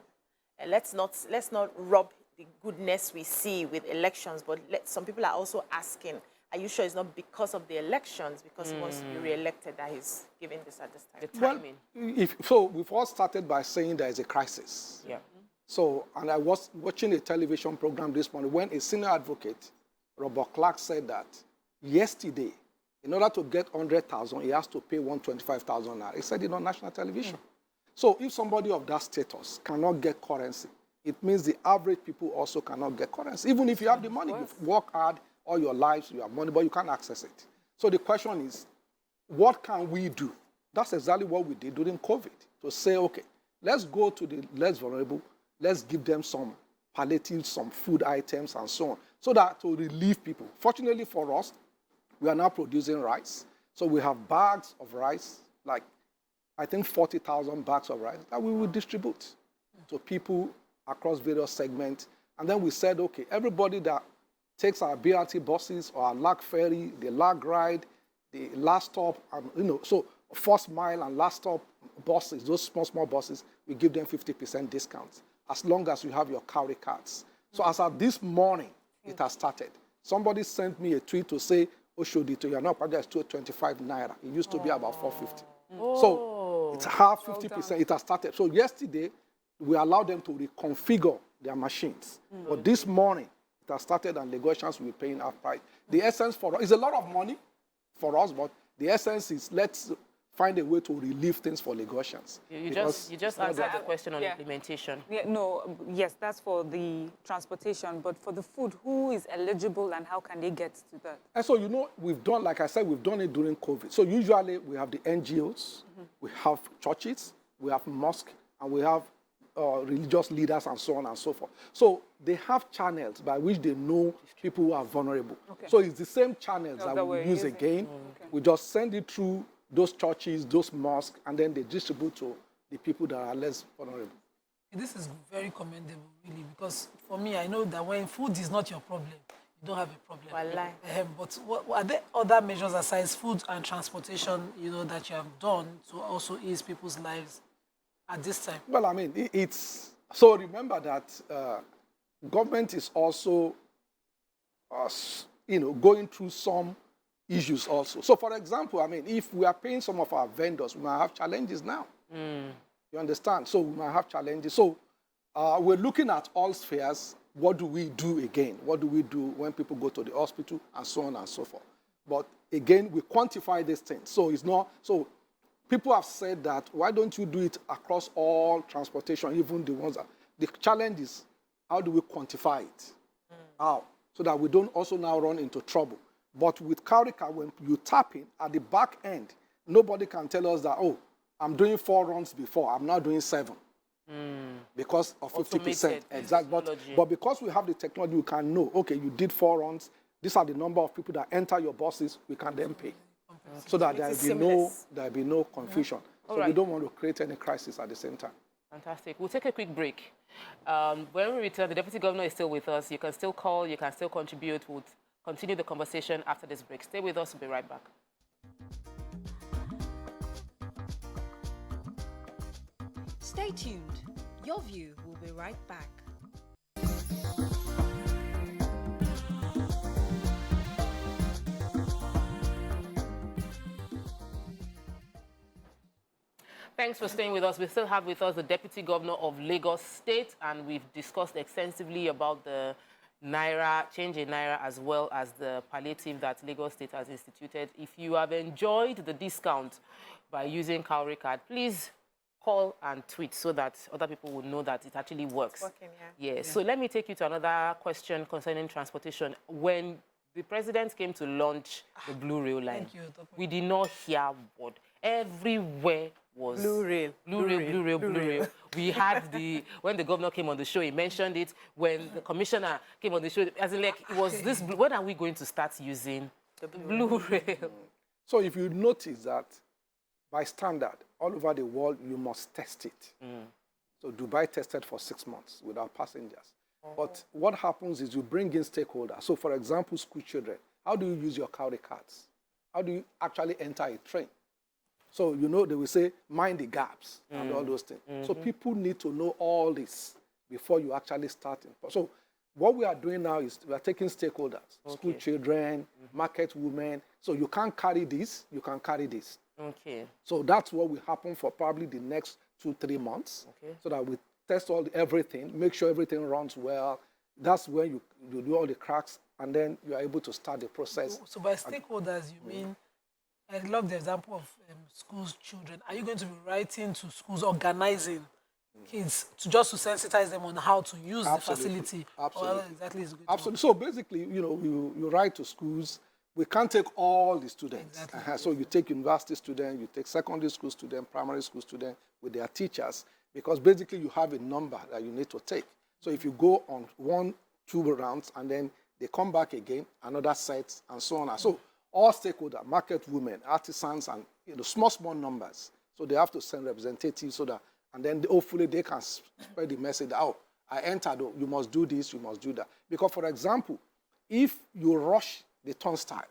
Let's not rub the goodness we see with elections, but some people are also asking, are you sure it's not because of the elections, because he wants to be re-elected, that he's giving this at this time? The timing. So we've all started by saying there is a crisis. Yeah. So, and I was watching a television program this morning when a senior advocate, Robert Clark, said that yesterday, in order to get 100,000, he has to pay 125,000 naira. He said it on national television. So if somebody of that status cannot get currency, it means the average people also cannot get currency. Even if you have the money, you work hard all your lives, you have money, but you can't access it. So the question is, what can we do? That's exactly what we did during COVID, to say, okay, let's go to the less vulnerable, let's give them some palliatives, some food items, and so on, so that to relieve people. Fortunately for us, we are now producing rice. So we have bags of rice, like I think 40,000 bags of rice that we will distribute to people across various segments. And then we said, okay, everybody that takes our BRT buses or our LAG ferry, the LAG ride, the last stop, so first mile and last stop buses, those small buses, we give them 50% discounts as long as you have your cowrie cards. So as of this morning, it has started. Somebody sent me a tweet to say, Oshodi to your now, it's 225 naira. It used to be about 450. So it's half 50%. It has started. So yesterday, we allowed them to reconfigure their machines. But this morning, it has started and Lagosians will be paying half price. The essence for us is a lot of money for us, but the essence is let's find a way to relieve things for Lagosians. You just answered the question on implementation. Yes, that's for the transportation, but for the food, who is eligible and how can they get to that? And so, we've done, like I said, we've done it during COVID. So usually we have the NGOs, we have churches, we have mosques, and we have religious leaders and so on and so forth. So they have channels by which they know people who are vulnerable. Okay. So it's the same channels that we use again. Okay. We just send it through those churches, those mosques, and then they distribute to the people that are less vulnerable. This is very commendable, really, because for me, I know that when food is not your problem, you don't have a problem. But what are there other measures aside food and transportation, that you have done to also ease people's lives at this time? Well, it's... So remember that government is also, going through some issues also. So, for example, if we are paying some of our vendors, we might have challenges now. You understand? So we might have challenges. So we're looking at all spheres. What do we do again? What do we do when people go to the hospital and so on and so forth? But again, we quantify these things. So it's not... So people have said that, why don't you do it across all transportation, even the ones that... The challenge is, how do we quantify it? How? So that we don't also now run into trouble. But with Cowrica, when you tap in, at the back end, nobody can tell us that, oh, I'm doing 4 runs before, I'm now doing 7. Because of 50%. Exactly. But because we have the technology, we can know, okay, you did 4 runs, these are the number of people that enter your buses, we can then pay. So that there will be no confusion. So we don't want to create any crisis at the same time. Fantastic. We'll take a quick break. When we return, the Deputy Governor is still with us. You can still call, you can still contribute. We'll continue the conversation after this break. Stay with us. We'll be right back. Stay tuned. Your View will be right back. Thanks for staying with us. We still have with us the Deputy Governor of Lagos State, and we've discussed extensively about the Naira, change in Naira, as well as the palliative that Lagos State has instituted. If you have enjoyed the discount by using Cowry card, please call and tweet so that other people will know that it actually works. It's working, yeah. Yes. So let me take you to another question concerning transportation. When the president came to launch the Blue Rail line, we did not hear word. Everywhere was Blue Rail. We had when the governor came on the show, he mentioned it. When the commissioner came on the show, as in, like, it was this. When are we going to start using the Blue Rail? So if you notice that by standard, all over the world, you must test it. So Dubai tested for 6 months without passengers. But what happens is you bring in stakeholders. So for example, school children, how do you use your Cowry cards? How do you actually enter a train? So, you know, they will say, mind the gaps and all those things. So people need to know all this before you actually start. So what we are doing now is we are taking stakeholders, school children, market women. So you can't carry this, you can carry this. Okay. So that's what will happen for probably the next 2-3 months. So that we test everything, make sure everything runs well. That's where you do all the cracks, and then you are able to start the process. So by stakeholders, you mean, I love the example of schools, children. Are you going to be writing to schools, organizing kids to sensitize them on how to use the facility? Absolutely. Or exactly is Absolutely. So basically, you know, you write to schools. We can't take all the students. Exactly. So you take university students, you take secondary school students, primary school students with their teachers, because basically you have a number that you need to take. So if you go on 1-2 rounds and then they come back again, another set, and so on. So all stakeholders, market women, artisans, and small numbers. So they have to send representatives so that, and then hopefully they can spread the message that, oh, I entered, you must do this, you must do that. Because, for example, if you rush the turnstile,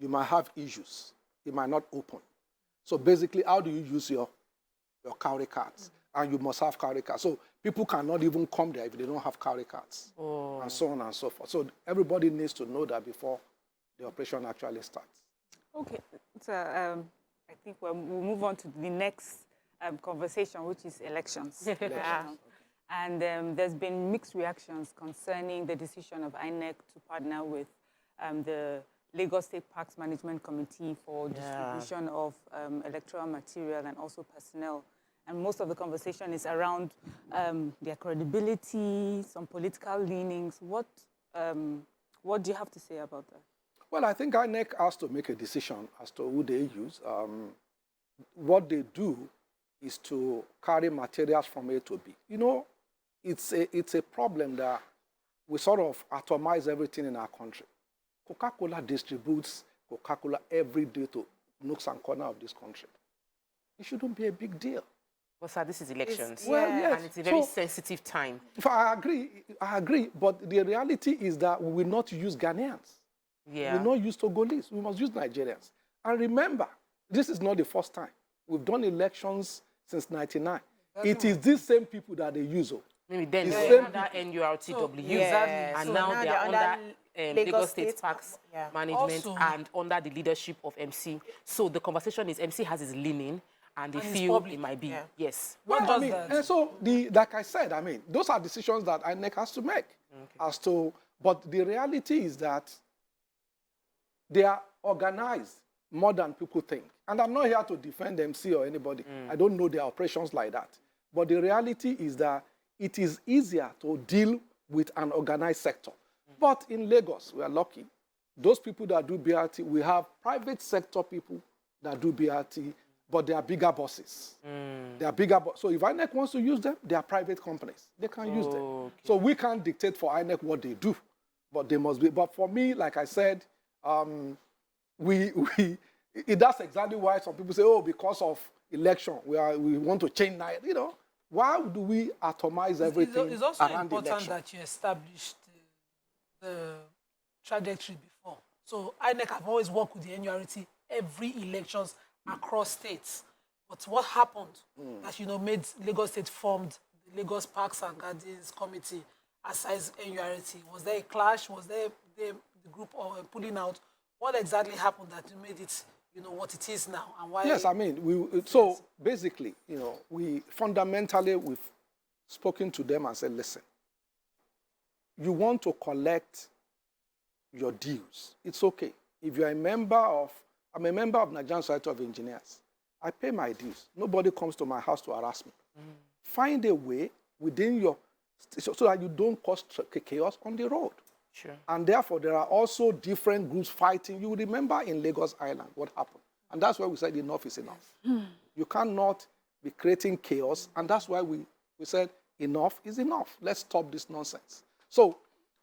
you might have issues. It might not open. So basically, how do you use your Cowry cards? And you must have Cowry cards. So people cannot even come there if they don't have Cowry cards, and so on and so forth. So everybody needs to know that before the operation actually starts. Okay, so I think we'll move on to the next conversation, which is elections. And there's been mixed reactions concerning the decision of INEC to partner with the Lagos State Parks Management Committee for distribution of electoral material and also personnel. And most of the conversation is around their credibility, some political leanings. What do you have to say about that? Well, I think INEC has to make a decision as to who they use. What they do is to carry materials from A to B. You know, it's a problem that we sort of atomize everything in our country. Coca-Cola distributes Coca-Cola every day to nooks and corners of this country. It shouldn't be a big deal. Well, sir, this is elections. Yes. And it's a very sensitive time. I agree. But the reality is that we will not use Ghanaians. We will not use Togolese. We must use Nigerians. And remember, this is not the first time. We've done elections since 1999. It is these same people that they use. Maybe then they were under NURTW. And so now they are under Lagos State Parks Management Also, and under the leadership of MC. So the conversation is MC has his leaning, and they feel it might be. Yes. Well, I mean, and so, like I said, I mean, those are decisions that INEC has to make. But the reality is that they are organized more than people think. And I'm not here to defend MC or anybody. I don't know their operations like that. But the reality is that it is easier to deal with an organized sector. But in Lagos, we are lucky. Those people that do BRT, we have private sector people that do BRT, but they are bigger bosses. They are bigger. So if INEC wants to use them, they are private companies. They can use them. Okay. So we can't dictate for INEC what they do, but they must be. But for me, like I said, that's exactly why some people say, oh, because of election, we want to change Naira. You know, why do we atomize everything? It's also around important election? that you established the trajectory before. So INEC have always worked with the NURT every elections across states. But what happened that, made Lagos State formed the Lagos Parks and Gardens Committee aside NURT? Was there a clash? Was there the group pulling out? What exactly happened that made it, what it is now? And why? Yes, I mean, basically, we've spoken to them and said, listen, you want to collect your dues. It's okay. If you're I'm a member of Nigerian Society of Engineers. I pay my dues. Nobody comes to my house to harass me. Find a way within your, so that you don't cause chaos on the road. Sure. And therefore, there are also different groups fighting. You remember in Lagos Island what happened. And that's why we said enough is enough. You cannot be creating chaos. And that's why we said enough is enough. Let's stop this nonsense. So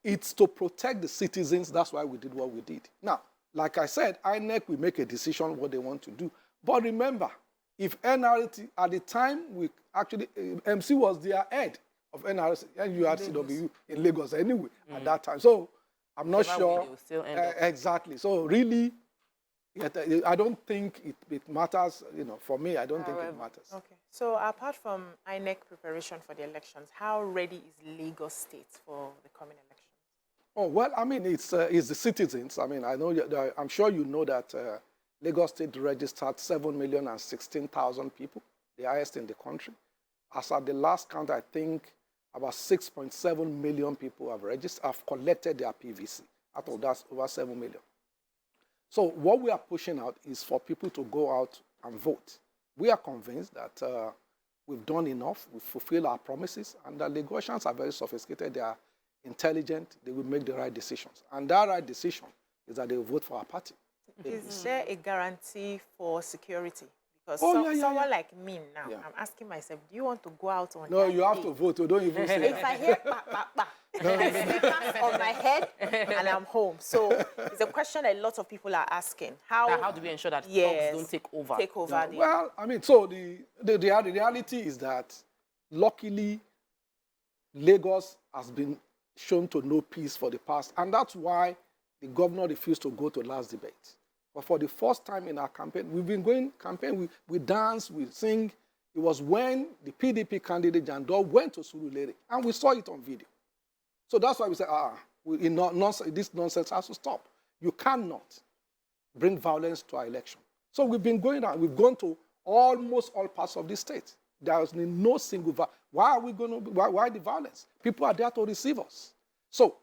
it's to protect the citizens. That's why we did what we did. Now, like I said, INEC will make a decision what they want to do. But remember, if NRT, at the time, MC was their head of NRC, NURTW in Lagos anyway, at that time. So I'm not sure. Exactly. So really, I don't think it matters. For me, I don't think it matters. Okay. So apart from INEC preparation for the elections, how ready is Lagos State for the coming elections? Oh, well, I mean, it's the citizens. I mean, I'm sure you know that Lagos State registered 7,016,000 people, the highest in the country. As at the last count, I think about 6.7 million people have collected their PVC. Out of that, over 7 million. So what we are pushing out is for people to go out and vote. We are convinced that we've done enough, we've fulfilled our promises, and the Lagosians are very sophisticated. They are intelligent, they will make the right decisions. And that right decision is that they will vote for our party. Is there a guarantee for security? Because someone like me now, I'm asking myself, do you want to go out on No, you have to vote. You don't even say if I hear on my head and I'm home. So it's a question a lot of people are asking. How do we ensure that thugs don't take over? Well, I mean, so the reality is that luckily Lagos has been shown to know peace for the past, and that's why the governor refused to go to last debate. But for the first time in our campaign, we've been going campaign, we dance, we sing. It was when the PDP candidate Jandor went to Surulere, and we saw it on video. So that's why we said, this nonsense has to stop. You cannot bring violence to our election. So we've been going out, we've gone to almost all parts of the state. There is no single violence. Why are we going to, why the violence? People are there to receive us. So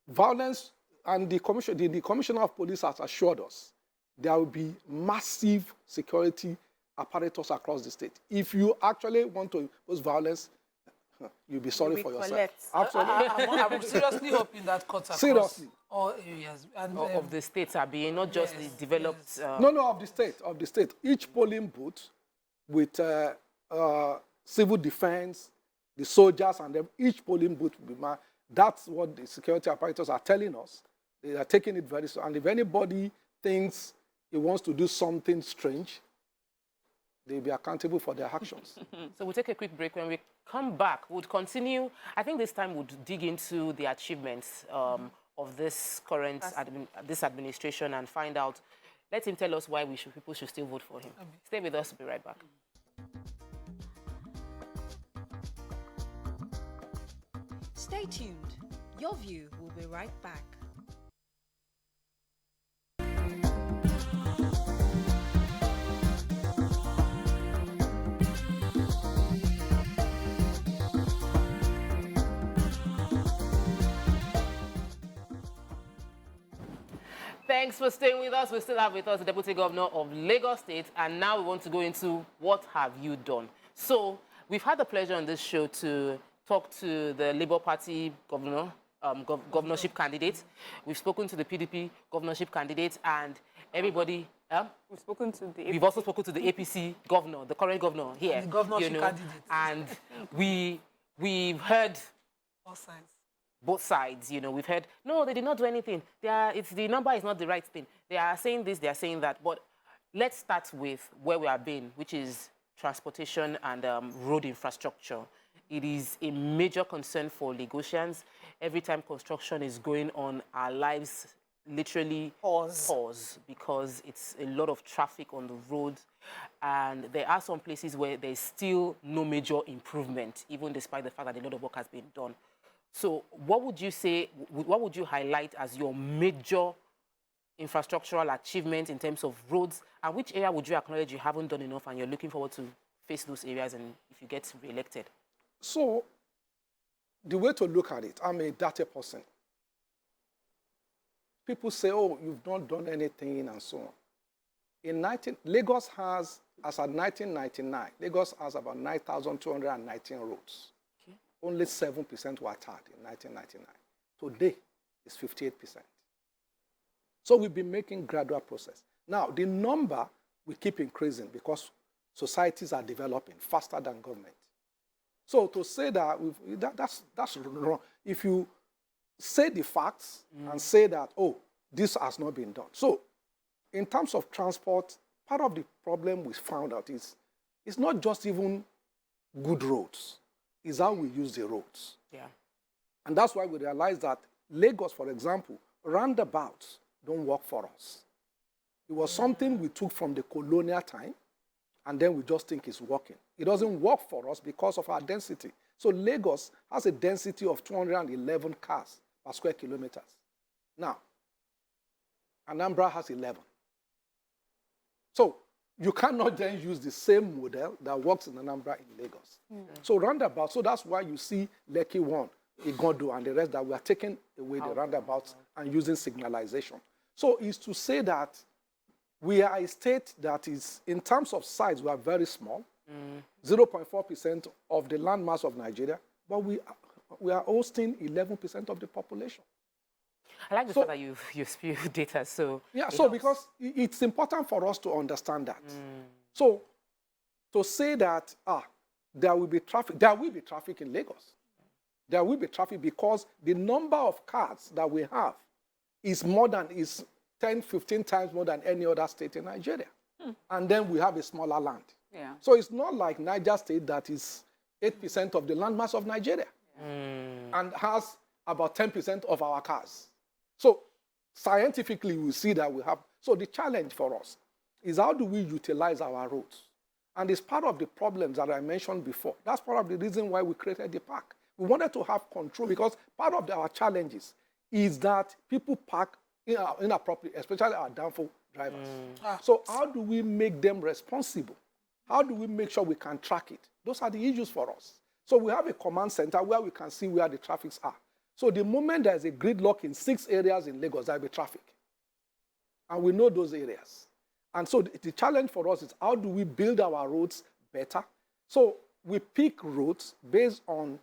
violence, and the commissioner of police has assured us there will be massive security apparatus across the state. If you actually want to impose violence, you'll be sorry for yourself. Absolutely. I'm seriously hoping that cuts across all areas. And, of the states are being, not just the developed... No, of the state. Each polling booth with civil defense, the soldiers, and each polling booth will be manned. That's what the security apparatus are telling us. They are taking it very seriously. And if anybody thinks he wants to do something strange, they'll be accountable for their actions. So we'll take a quick break. When we come back, we'll continue. I think this time we'll dig into the achievements of this current this administration and find out. Let him tell us why people should still vote for him. Stay with us. We'll be right back. Stay tuned. Your View will be right back. Thanks for staying with us. We still have with us the Deputy Governor of Lagos State, and now we want to go into what have you done. So we've had the pleasure on this show to talk to the Labour Party governorship candidate. We've spoken to the PDP governorship candidate, and everybody. We've spoken to the. We've also spoken to the APC governor, the current governor here. And the governorship candidate. And we've heard All sides. both sides. We've heard no, they did not do anything. The number is not the right thing. They are saying this, they are saying that. But let's start with where we have been, which is transportation and road infrastructure. It is a major concern for Lagosians. Every time construction is going on, our lives literally pause because it's a lot of traffic on the road. And there are some places where there's still no major improvement, even despite the fact that a lot of work has been done. So what would you say, what would you highlight as your major infrastructural achievement in terms of roads? And which area would you acknowledge you haven't done enough and you're looking forward to face those areas and if you get re-elected? So the way to look at it, I'm a data person. People say, oh, you've not done anything and so on. Lagos has, as of 1999, Lagos has about 9,219 roads. Okay. Only 7% were tarred in 1999. Today, it's 58%. So we've been making gradual process. Now, the number will keep increasing because societies are developing faster than government. So to say that, that's wrong. If you say the facts and say that, oh, this has not been done. So in terms of transport, part of the problem we found out is it's not just even good roads. It's how we use the roads. Yeah. And that's why we realized that Lagos, for example, roundabouts don't work for us. It was something we took from the colonial time, and then we just think it's working. It doesn't work for us because of our density. So Lagos has a density of 211 cars per square kilometers. Now, Anambra has 11. So you cannot then use the same model that works in Anambra in Lagos. So roundabout, so that's why you see Lekki 1, Igodo, and the rest that we are taking away the roundabouts and using signalization. So it's to say that we are a state that is, in terms of size, we are very small, 0.4% of the landmass of Nigeria, but we are hosting 11% of the population. I like the fact that you spew data, so... Yeah, so because it's important for us to understand that. So to say that, there will be traffic in Lagos. There will be traffic because the number of cars that we have is 10, 15 times more than any other state in Nigeria. And then we have a smaller land. Yeah. So it's not like Niger State that is 8% of the landmass of Nigeria and has about 10% of our cars. So scientifically, we see that we have. So the challenge for us is how do we utilize our roads? And it's part of the problems that I mentioned before. That's part of the reason why we created the park. We wanted to have control because part of our challenges is that people park inappropriately, especially our downfall drivers. So how do we make them responsible? How do we make sure we can track it? Those are the issues for us. So we have a command center where we can see where the traffics are. So the moment there's a gridlock in 6 areas in Lagos, there'll be traffic. And we know those areas. And so the challenge for us is how do we build our roads better? So we pick roads based on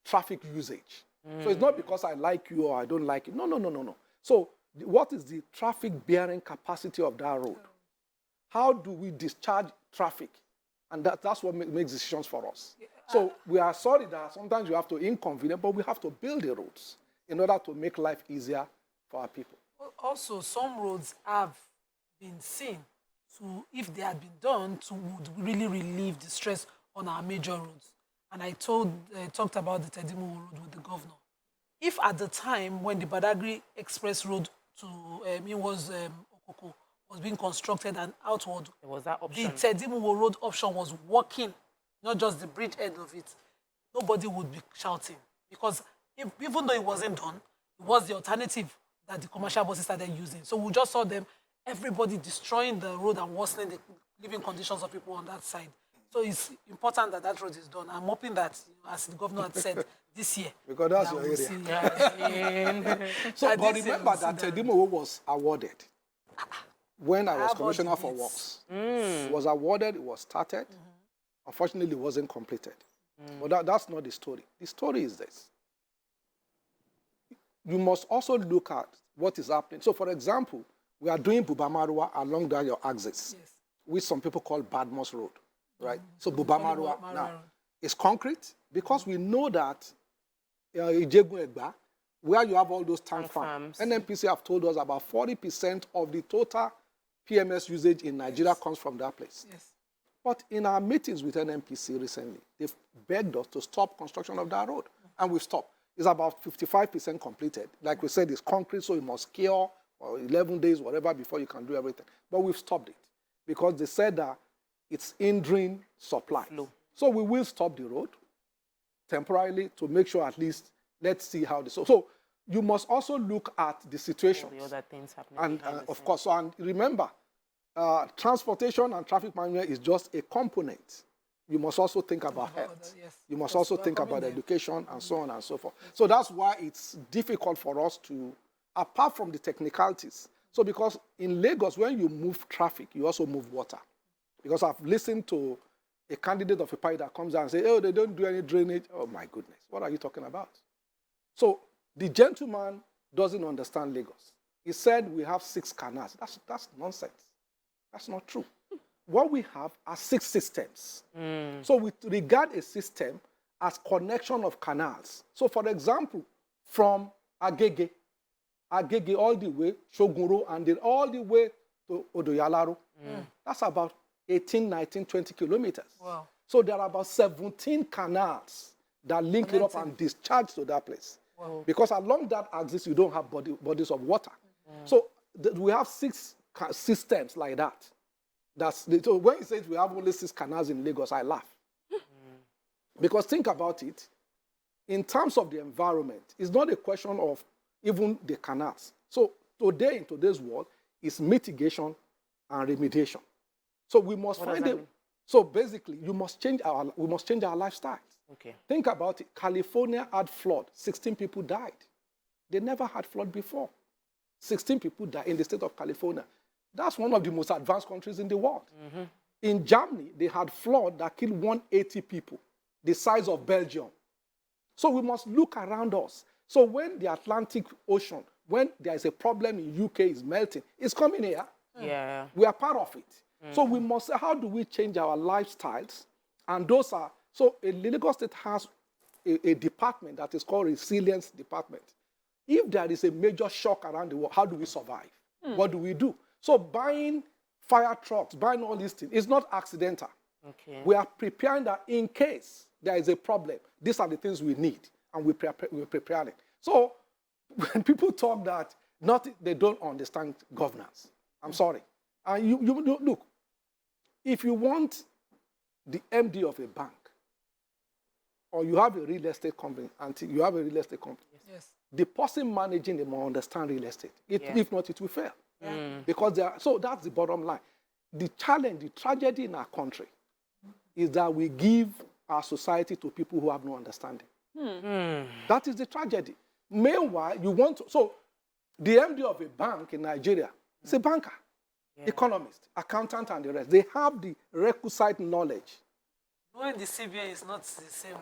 traffic usage. So it's not because I like you or I don't like it. No. So what is the traffic bearing capacity of that road? How do we discharge traffic? And that's what makes decisions for us. So we are sorry that sometimes you have to inconvenience, but we have to build the roads in order to make life easier for our people. Also, some roads have been seen to, if they had been done, to would really relieve the stress on our major roads. And I talked about the Tedimu Road with the governor. If at the time when the Badagry Express Road to Okoko was being constructed and outward, there was that option. The Tedimu Road option was working, not just the bridge end of it, nobody would be shouting. Because even though it wasn't done, it was the alternative that the commercial buses started using. So we just saw them, everybody destroying the road and worsening the living conditions of people on that side. So it's important that that road is done. I'm hoping that, as the governor had said, this year. Because that's that your we'll area. see. So, That but this year remember we'll see that that. Tedimowo was awarded when I was have all Commissioner the for dates. Works. It was awarded, it was started. Unfortunately, it wasn't completed. But that's not the story. The story is this. You must also look at what is happening. So, for example, we are doing Bubamarua along that your axis, which some people call Badmos Road, right? So, Bubamarua now is concrete because we know that Ijegun-Egba, where you have all those tank farms, NNPC have told us about 40% of the total PMS usage in Nigeria comes from that place. But in our meetings with NNPC recently, they've begged us to stop construction of that road, and we've stopped. It's about 55% completed. Like we said, it's concrete, so it must cure for 11 days, whatever, before you can do everything. But we've stopped it because they said that it's hindering supply. So we will stop the road temporarily to make sure at least, let's see how this... So you must also look at the situation. The other things happening. And of course, so, and remember, transportation and traffic management is just a component. You must also think about health. You must also think about education and so on and so forth. So that's why it's difficult for us to, apart from the technicalities. So because in Lagos, when you move traffic, you also move water. Because I've listened to a candidate of a party that comes out and says, oh, they don't do any drainage. Oh, my goodness. What are you talking about? So the gentleman doesn't understand Lagos. He said we have 6 canals. That's nonsense. That's not true. What we have are 6 systems. So we regard a system as connection of canals. So for example, from Agege all the way, Shogunro, and then all the way to Odoyalaro, that's about 18, 19, 20 kilometers. Wow. So there are about 17 canals that link it up and discharge to that place. Wow. Because along that axis, you don't have bodies of water. So we have 6 systems like that. So when he says we have only 6 canals in Lagos, I laugh. Because think about it, in terms of the environment, it's not a question of even the canals. So today, in today's world, it's mitigation and remediation. So we must find it. So basically, we must change our lifestyles. Okay. Think about it. California had flood. 16 people died. They never had flood before. 16 people died in the state of California. That's one of the most advanced countries in the world. In Germany, they had flood that killed 180 people, the size of Belgium. So we must look around us. So when the Atlantic Ocean, when there is a problem in UK is melting, it's coming here. Yeah. We are part of it. So we must say, how do we change our lifestyles? And those are, so Lagos State has a department that is called Resilience Department. If there is a major shock around the world, how do we survive? What do we do? So buying fire trucks, buying all these things, is not accidental. Okay. We are preparing that in case there is a problem, these are the things we need, and we're preparing. So when people talk that they don't understand governance, I'm sorry. And you look, if you want the MD of a bank, or you have a real estate company, the person managing them will understand real estate. If not, it will fail. Because so that's the bottom line. The challenge, the tragedy in our country is that we give our society to people who have no understanding. That is the tragedy. Meanwhile, so the MD of a bank in Nigeria is a banker, economist, accountant, and the rest. They have the requisite knowledge. When the CBN is not the same.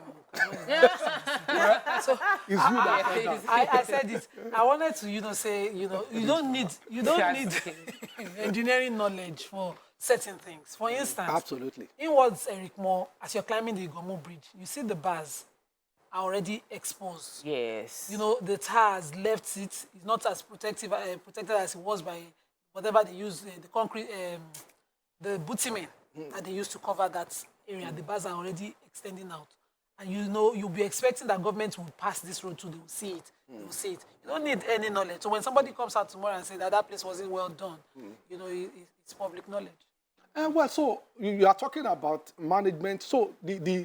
So it's you that I said it. I wanted to, say, you don't need engineering knowledge for certain things. For instance, absolutely. In words, Eric Moore, as you're climbing the Igomo Bridge, you see the bars are already exposed. Yes. The tar has left it. It's not as protected as it was by whatever they use, the concrete, the bitumen that they used to cover that area. The bars are already extending out. And you'll be expecting that government will pass this road too. They will see it. They will see it. You don't need any knowledge. So when somebody comes out tomorrow and says that place wasn't well done, it's public knowledge. Well, so you are talking about management. So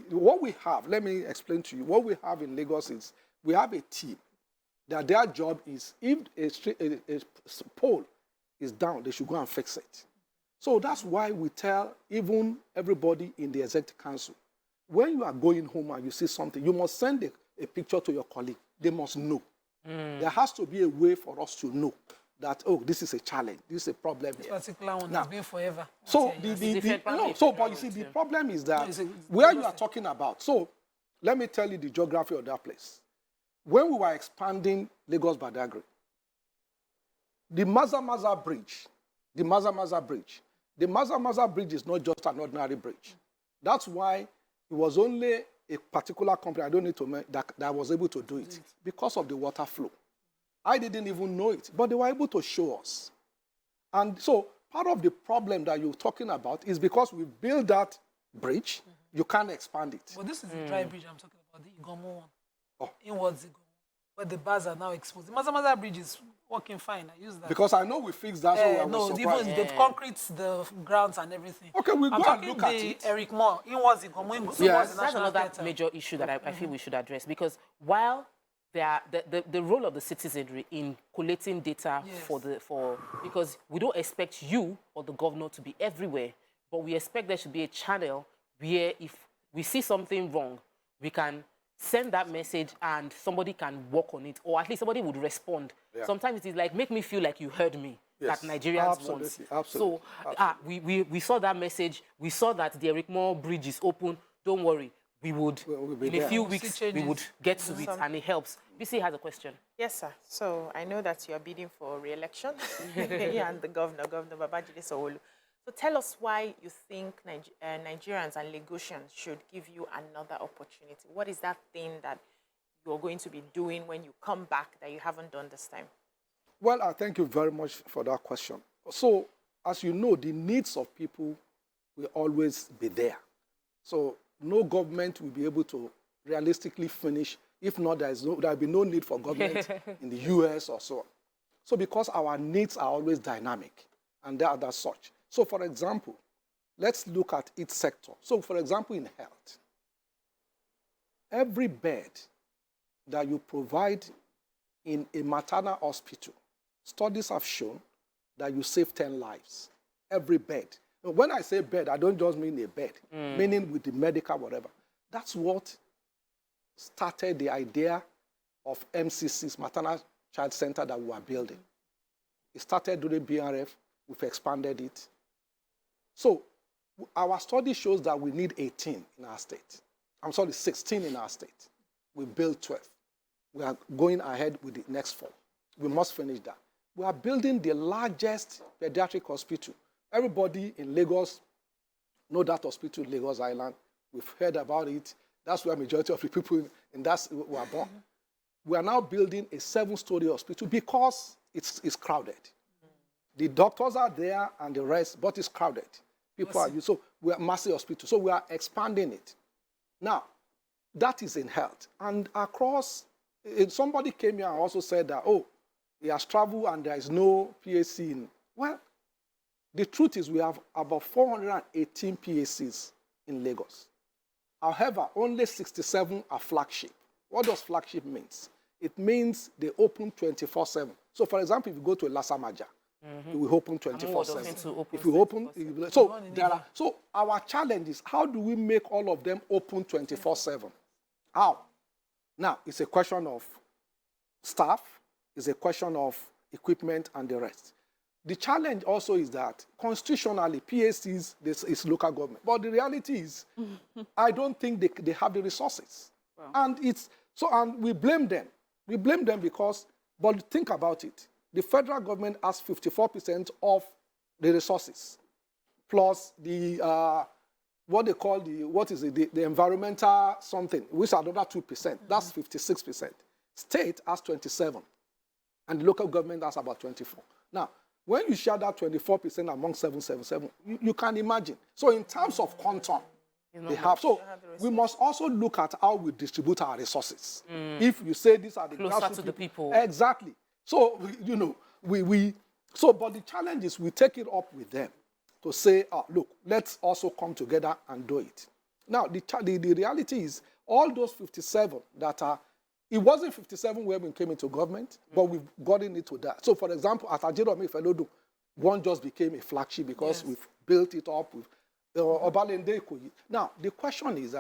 what we have, let me explain to you. What we have in Lagos is we have a team that their job is, if a pole is down, they should go and fix it. So that's why we tell even everybody in the executive council, when you are going home and you see something, you must send a picture to your colleague, they must know. There has to be a way for us to know that, oh, this is a challenge, this is a problem. This particular one has been forever. So, but you see, the problem is that where you are talking about, so let me tell you the geography of that place. When we were expanding Lagos Badagry, the Maza Bridge is not just an ordinary bridge. That's why it was only a particular company, I don't need to mention, that was able to do it because of the water flow. I didn't even know it, but they were able to show us. And so part of the problem that you're talking about is because we built that bridge, you can't expand it. But this is the dry bridge I'm talking about, the Igomo one. Oh. Inwards Igomo, where the bars are now exposed. The Maza Bridge is working fine. I use that. Because I know we fixed that, so no, even the concrete, the grounds and everything. Okay, we'll go and look at it. Eric Moore, Inwards Igomo. Yes. That's another major issue that I feel we should address, because while the role of the citizenry in collating data because we don't expect you or the governor to be everywhere, but we expect there should be a channel where if we see something wrong, we can send that message and somebody can work on it, or at least somebody would respond. Yeah. Sometimes it is like, make me feel like you heard me, that Nigerians want. Absolutely. So we saw that message, we saw that the Eric Moore Bridge is open, don't worry. We would, in a few weeks, we would get to it, and it helps. BC has a question. Yes, sir. So I know that you are bidding for re-election, and the Governor Babajide Sanwo-Olu. So tell us why you think Nigerians and Lagosians should give you another opportunity. What is that thing that you're going to be doing when you come back that you haven't done this time? Well, I thank you very much for that question. So, as you know, the needs of people will always be there. So no government will be able to realistically finish. If not, there will be no need for government in the US or so on. So because our needs are always dynamic, and they are as such. So for example, let's look at each sector. So for example, in health, every bed that you provide in a maternal hospital, studies have shown that you save 10 lives. Every bed. When I say bed, I don't just mean a bed, meaning with the medical whatever. That's what started the idea of MCC's, Maternal Child Center, that we are building. It started during BRF. We've expanded it. So our study shows that we need 18 in our state. 16 in our state. We built 12. We are going ahead with the next 4. We must finish that. We are building the largest pediatric hospital. Everybody in Lagos know that hospital, Lagos Island. We've heard about it. That's where majority of the people in that were born. We are now building a 7-story hospital because it's crowded. The doctors are there and the rest, but it's crowded. People are used. So we are massive hospital. So we are expanding it. Now, that is in health. And across, somebody came here and also said that, oh, he has traveled and there is no PAC in. Well, the truth is we have about 418 PACs in Lagos. However, only 67 are flagship. What does flagship mean? It means they open 24/7. So, for example, if you go to Lasamaja, it will open 24/7. If you open, so our challenge is how do we make all of them open 24/7? How? Now, it's a question of staff, it's a question of equipment and the rest. The challenge also is that constitutionally, PACs is local government. But the reality is, I don't think they have the resources. Wow. And we blame them. We blame them because, but think about it. The federal government has 54% of the resources, plus the, what they call the environmental something, which are another 2%. That's 56%. State has 27%, and the local government has about 24%. Now, when you share that 24% among 777, you can imagine. So in terms of quantum, they have. So we must also look at how we distribute our resources. If you say these are the closer to the people. Exactly. So, but the challenge is we take it up with them to say, look, let's also come together and do it. Now, the reality is all those 57 that are, it wasn't 57 when we came into government, but we've gotten into that. So, for example, at Ajiromi Felodu, one just became a flagship because we've built it up with Obalende Ikoyi. Now, the question is,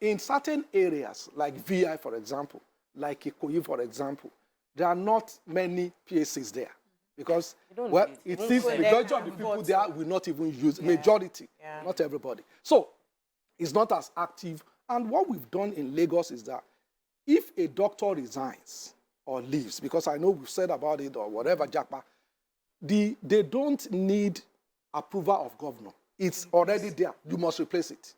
in certain areas, like VI, for example, like Ikoyi, for example, there are not many PACs there. Because, well, it seems the majority of the people there will not even use, majority, not everybody. So, it's not as active. And what we've done in Lagos is that if a doctor resigns or leaves, because I know we've said about it or whatever, Japa, they don't need approval of governor. It's already there. You must replace it.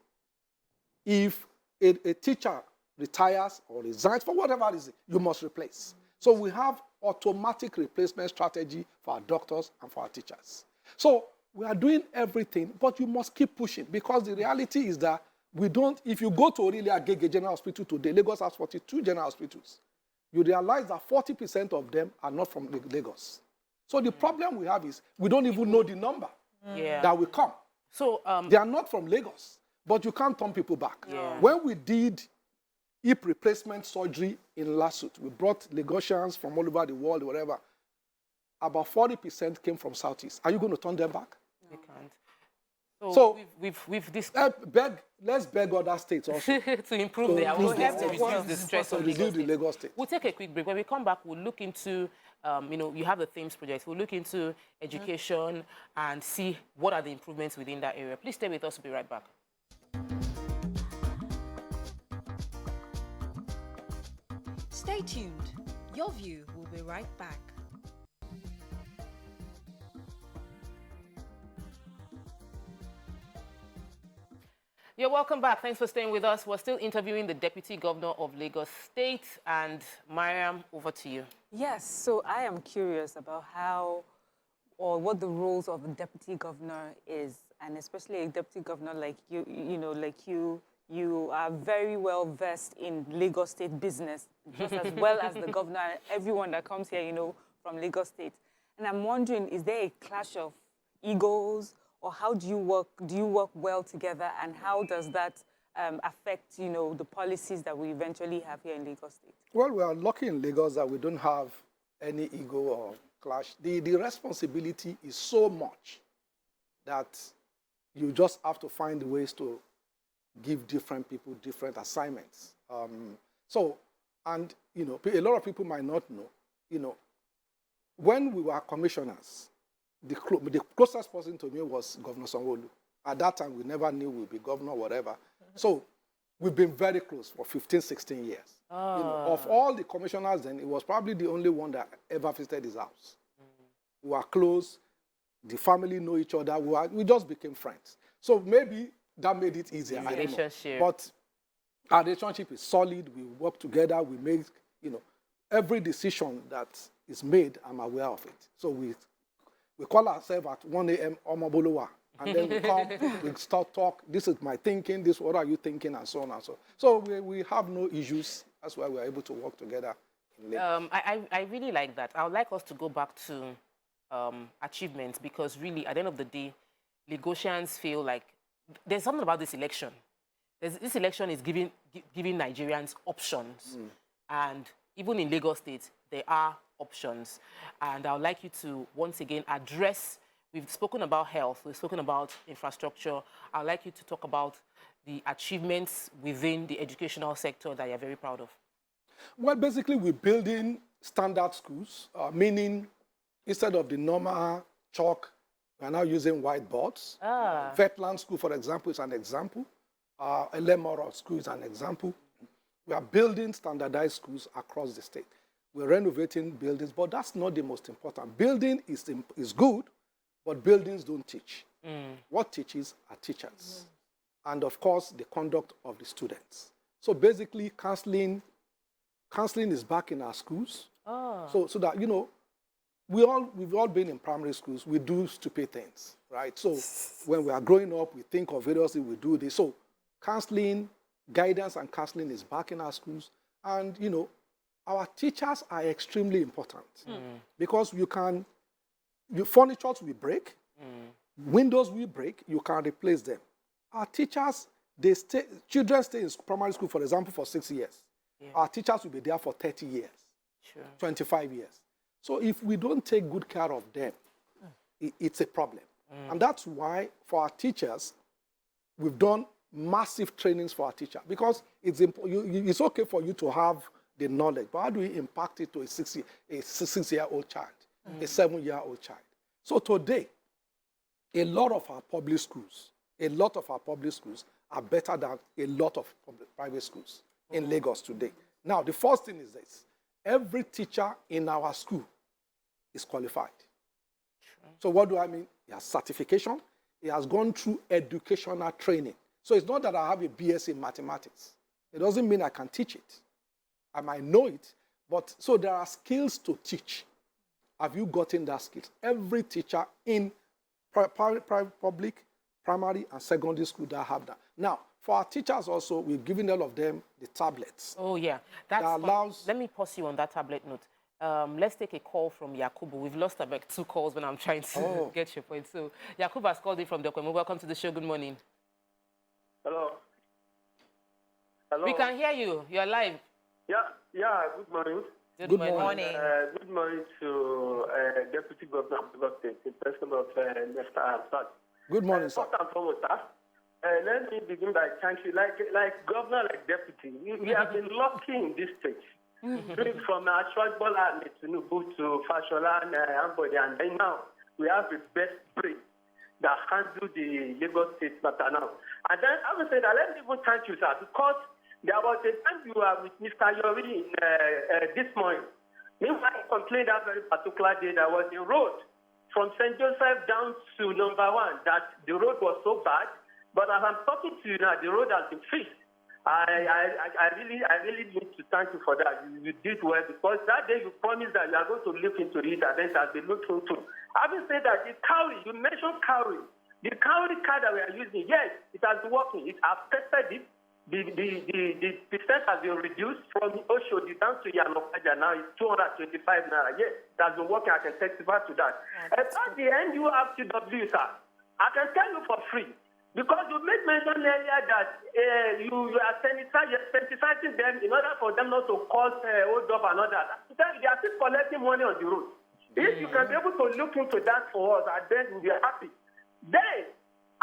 If a teacher retires or resigns for whatever reason, you must replace. So we have automatic replacement strategy for our doctors and for our teachers. So we are doing everything, but you must keep pushing, because the reality is that we don't, if you go to Aurelia Agege General Hospital today, Lagos has 42 general hospitals. You realize that 40% of them are not from Lagos. So the problem we have is we don't even know the number that will come. So they are not from Lagos, but you can't turn people back. When we did hip replacement surgery in Lasut, we brought Lagosians from all over the world, whatever. About 40% came from Southeast. Are you going to turn them back? We can't. So we've let's beg other states also to improve their own, to reduce the stress on Lagos State. We'll take a quick break. When we come back, we'll look into, you have the themes project. We'll look into education and see what are the improvements within that area. Please stay with us. We'll be right back. Stay tuned. Your View will be right back. You're welcome back. Thanks for staying with us. We're still interviewing the Deputy Governor of Lagos State. And Mariam, over to you. Yes, so I am curious about how or what the roles of a Deputy Governor is, and especially a Deputy Governor like you, you are very well versed in Lagos State business, just as well as the governor and everyone that comes here, from Lagos State. And I'm wondering, is there a clash of egos, or how do you work? Do you work well together, and how does that affect, the policies that we eventually have here in Lagos State? Well, we are lucky in Lagos that we don't have any ego or clash. The responsibility is so much that you just have to find ways to give different people different assignments. And a lot of people might not know, when we were commissioners, the closest person to me was Governor Sanwo-Olu. At that time, we never knew we'd be governor, whatever. So we've been very close for 15, 16 years. Of all the commissioners then, it was probably the only one that ever visited his house. We were close. The family know each other. We just became friends. So maybe that made it easier. Relationship. But our relationship is solid. We work together. We make, every decision that is made, I'm aware of it. So we call ourselves at 1 a.m. Omabolowa. And then we come, we start talk. This is my thinking. This, what are you thinking? And so on and so on. So we have no issues. That's why we're able to work together. I really like that. I would like us to go back to achievements, because really, at the end of the day, Lagosians feel like there's something about this election. This election is giving Nigerians options. And even in Lagos State, there are options. And I would like you to, once again, address, we've spoken about health, we've spoken about infrastructure. I would like you to talk about the achievements within the educational sector that you're very proud of. Well, basically, we're building standard schools, meaning instead of the normal chalk, we're now using whiteboards. Vetland School, for example, is an example. Elemoro School is an example. We are building standardized schools across the state. We're renovating buildings, but that's not the most important. Building is good, but buildings don't teach. What teaches are teachers. And, of course, the conduct of the students. So, basically, counseling is back in our schools. So that, we've all been in primary schools. We do stupid things, right? So when we are growing up, we think of various things, we do this. So counseling, guidance and counseling is back in our schools. And, our teachers are extremely important because furniture will break, windows will break, you can replace them. Our teachers, children stay in primary school, for example, for 6 years. Our teachers will be there for 30 years, 25 years. So if we don't take good care of them, it's a problem. And that's why, for our teachers, we've done massive trainings for our teacher because it's okay for you to have the knowledge, but how do we impact it to a 6-year-old child, a 7-year-old child? So today, a lot of our public schools are better than a lot of private schools in Lagos today. Now, the first thing is this. Every teacher in our school is qualified. So what do I mean? He has certification. He has gone through educational training. So it's not that I have a BS in mathematics. It doesn't mean I can teach it. I might know it, but so there are skills to teach. Have you gotten that skills? Every teacher in public, primary, and secondary school that have that. Now, for our teachers also, we've given all of them the tablets. Oh, yeah. That allows... Let me pause you on that tablet note. Let's take a call from Yakubu. We've lost about 2 calls when I'm trying to get your point. So, Yakubu has called in from Dokwemo. Welcome to the show. Good morning. Hello. Hello. We can hear you. You're live. Yeah. Good morning. Good morning. Good morning to Deputy Governor of the State, in person of Mr. Hamzat. Good morning, sir. First and foremost, let me begin by thanking you. Like governor, like deputy, we have been lucky in this state. From Ashwad-Bola to Tinubu to Fashola and Ambode, and then now we have the best brain that handle the Lagos State matter now. And then I would say that let me even thank you, sir, because there was a time you were with Mr. Yori this morning. Meanwhile, I complained that very particular day that was the road from St. Joseph down to number 1, that the road was so bad. But as I'm talking to you now, the road has been fixed. I really need to thank you for that. You did well because that day you promised that you are going to look into it, and then it has been looked into. Having said that, the cowrie, you mentioned cowrie. The cowrie card that we are using, yes, it has been working. I've tested it. The percent has been reduced from Oshodi down to Yanokaja now. It's 225 Naira. Yes, it has been working. I can testify to that. At the end, you have TW, sir. I can tell you for free. Because you made mention earlier that you are sensitizing them in order for them not to cause hold up and all that. They are still collecting money on the road. If you can be able to look into that for us, and then we'll be happy. Then,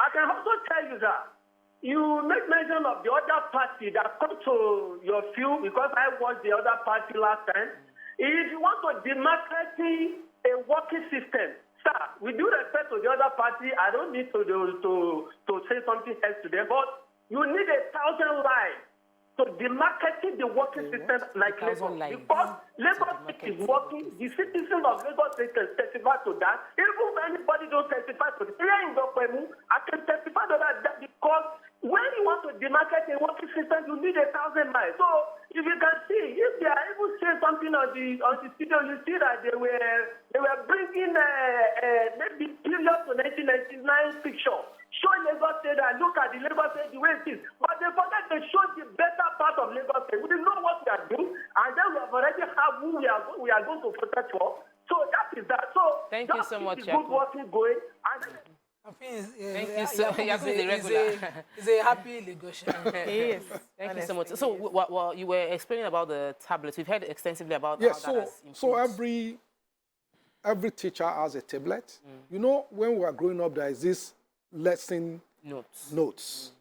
I can also tell you that you made mention of the other party that come to your field, because I was the other party last time. If you want to demarcate a working system, sir, with due respect to the other party, I don't need to say something else to them, but you need 1,000 lives to demarcate the working system like Lagos. Because Lagos is working, the citizens of Lagos can testify to that. Even if anybody don't testify to it, here in Dokwemo, I can testify to that because when you want to demarcate a working system, you need 1,000 miles. So if you can see, if they are able to say something on the studio, you see that they were bringing maybe period to 1999 picture. Showing Lagos State and look at the Lagos State the way it is. But they forget to show the better part of Lagos State. We know what we are doing, and then we have already have who we are going to protect for. So that is that. So thank you so much, good working going. And thank you so much. He's a happy Lagosian. He is. Thank you so much. So, well, you were explaining about the tablets. We've heard extensively about how that has improved. So every teacher has a tablet. You know, when we were growing up, there is this lesson notes.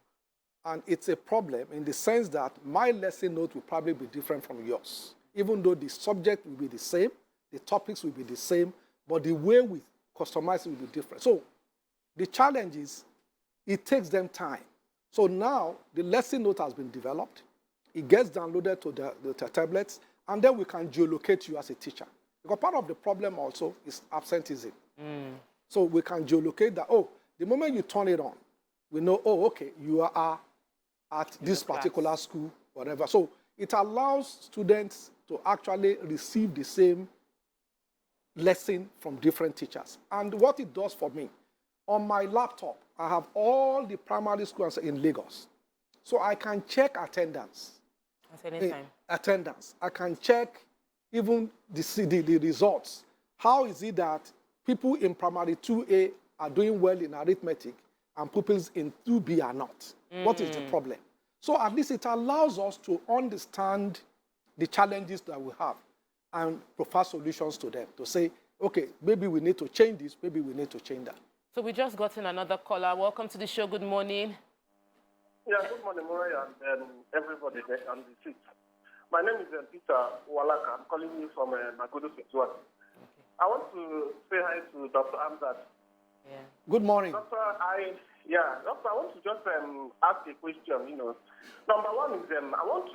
And it's a problem in the sense that my lesson note will probably be different from yours. Even though the subject will be the same, the topics will be the same, but the way we customize it will be different. So the challenge is it takes them time. So now the lesson note has been developed. It gets downloaded to the tablets, and then we can geolocate you as a teacher. Because part of the problem also is absenteeism. So we can geolocate that, the moment you turn it on, we know, okay, you are at this particular school, whatever. So it allows students to actually receive the same lesson from different teachers. And what it does for me, on my laptop, I have all the primary schools in Lagos. So I can check attendance. At any time. Attendance. I can check even the results. How is it that people in primary 2A are doing well in arithmetic and pupils in 2B are not? What is the problem? So at least it allows us to understand the challenges that we have and provide solutions to them, to say, okay, maybe we need to change this, maybe we need to change that. So we just got in another caller. Welcome to the show. Good morning. Yeah, good morning, Murray, and everybody there on the seat. My name is Peter Walaka. I'm calling you from Magodo 51. Okay. I want to say hi to Dr. Hamzat. Yeah. Good morning. Doctor, I want to just ask a question, you know. Number one is, I was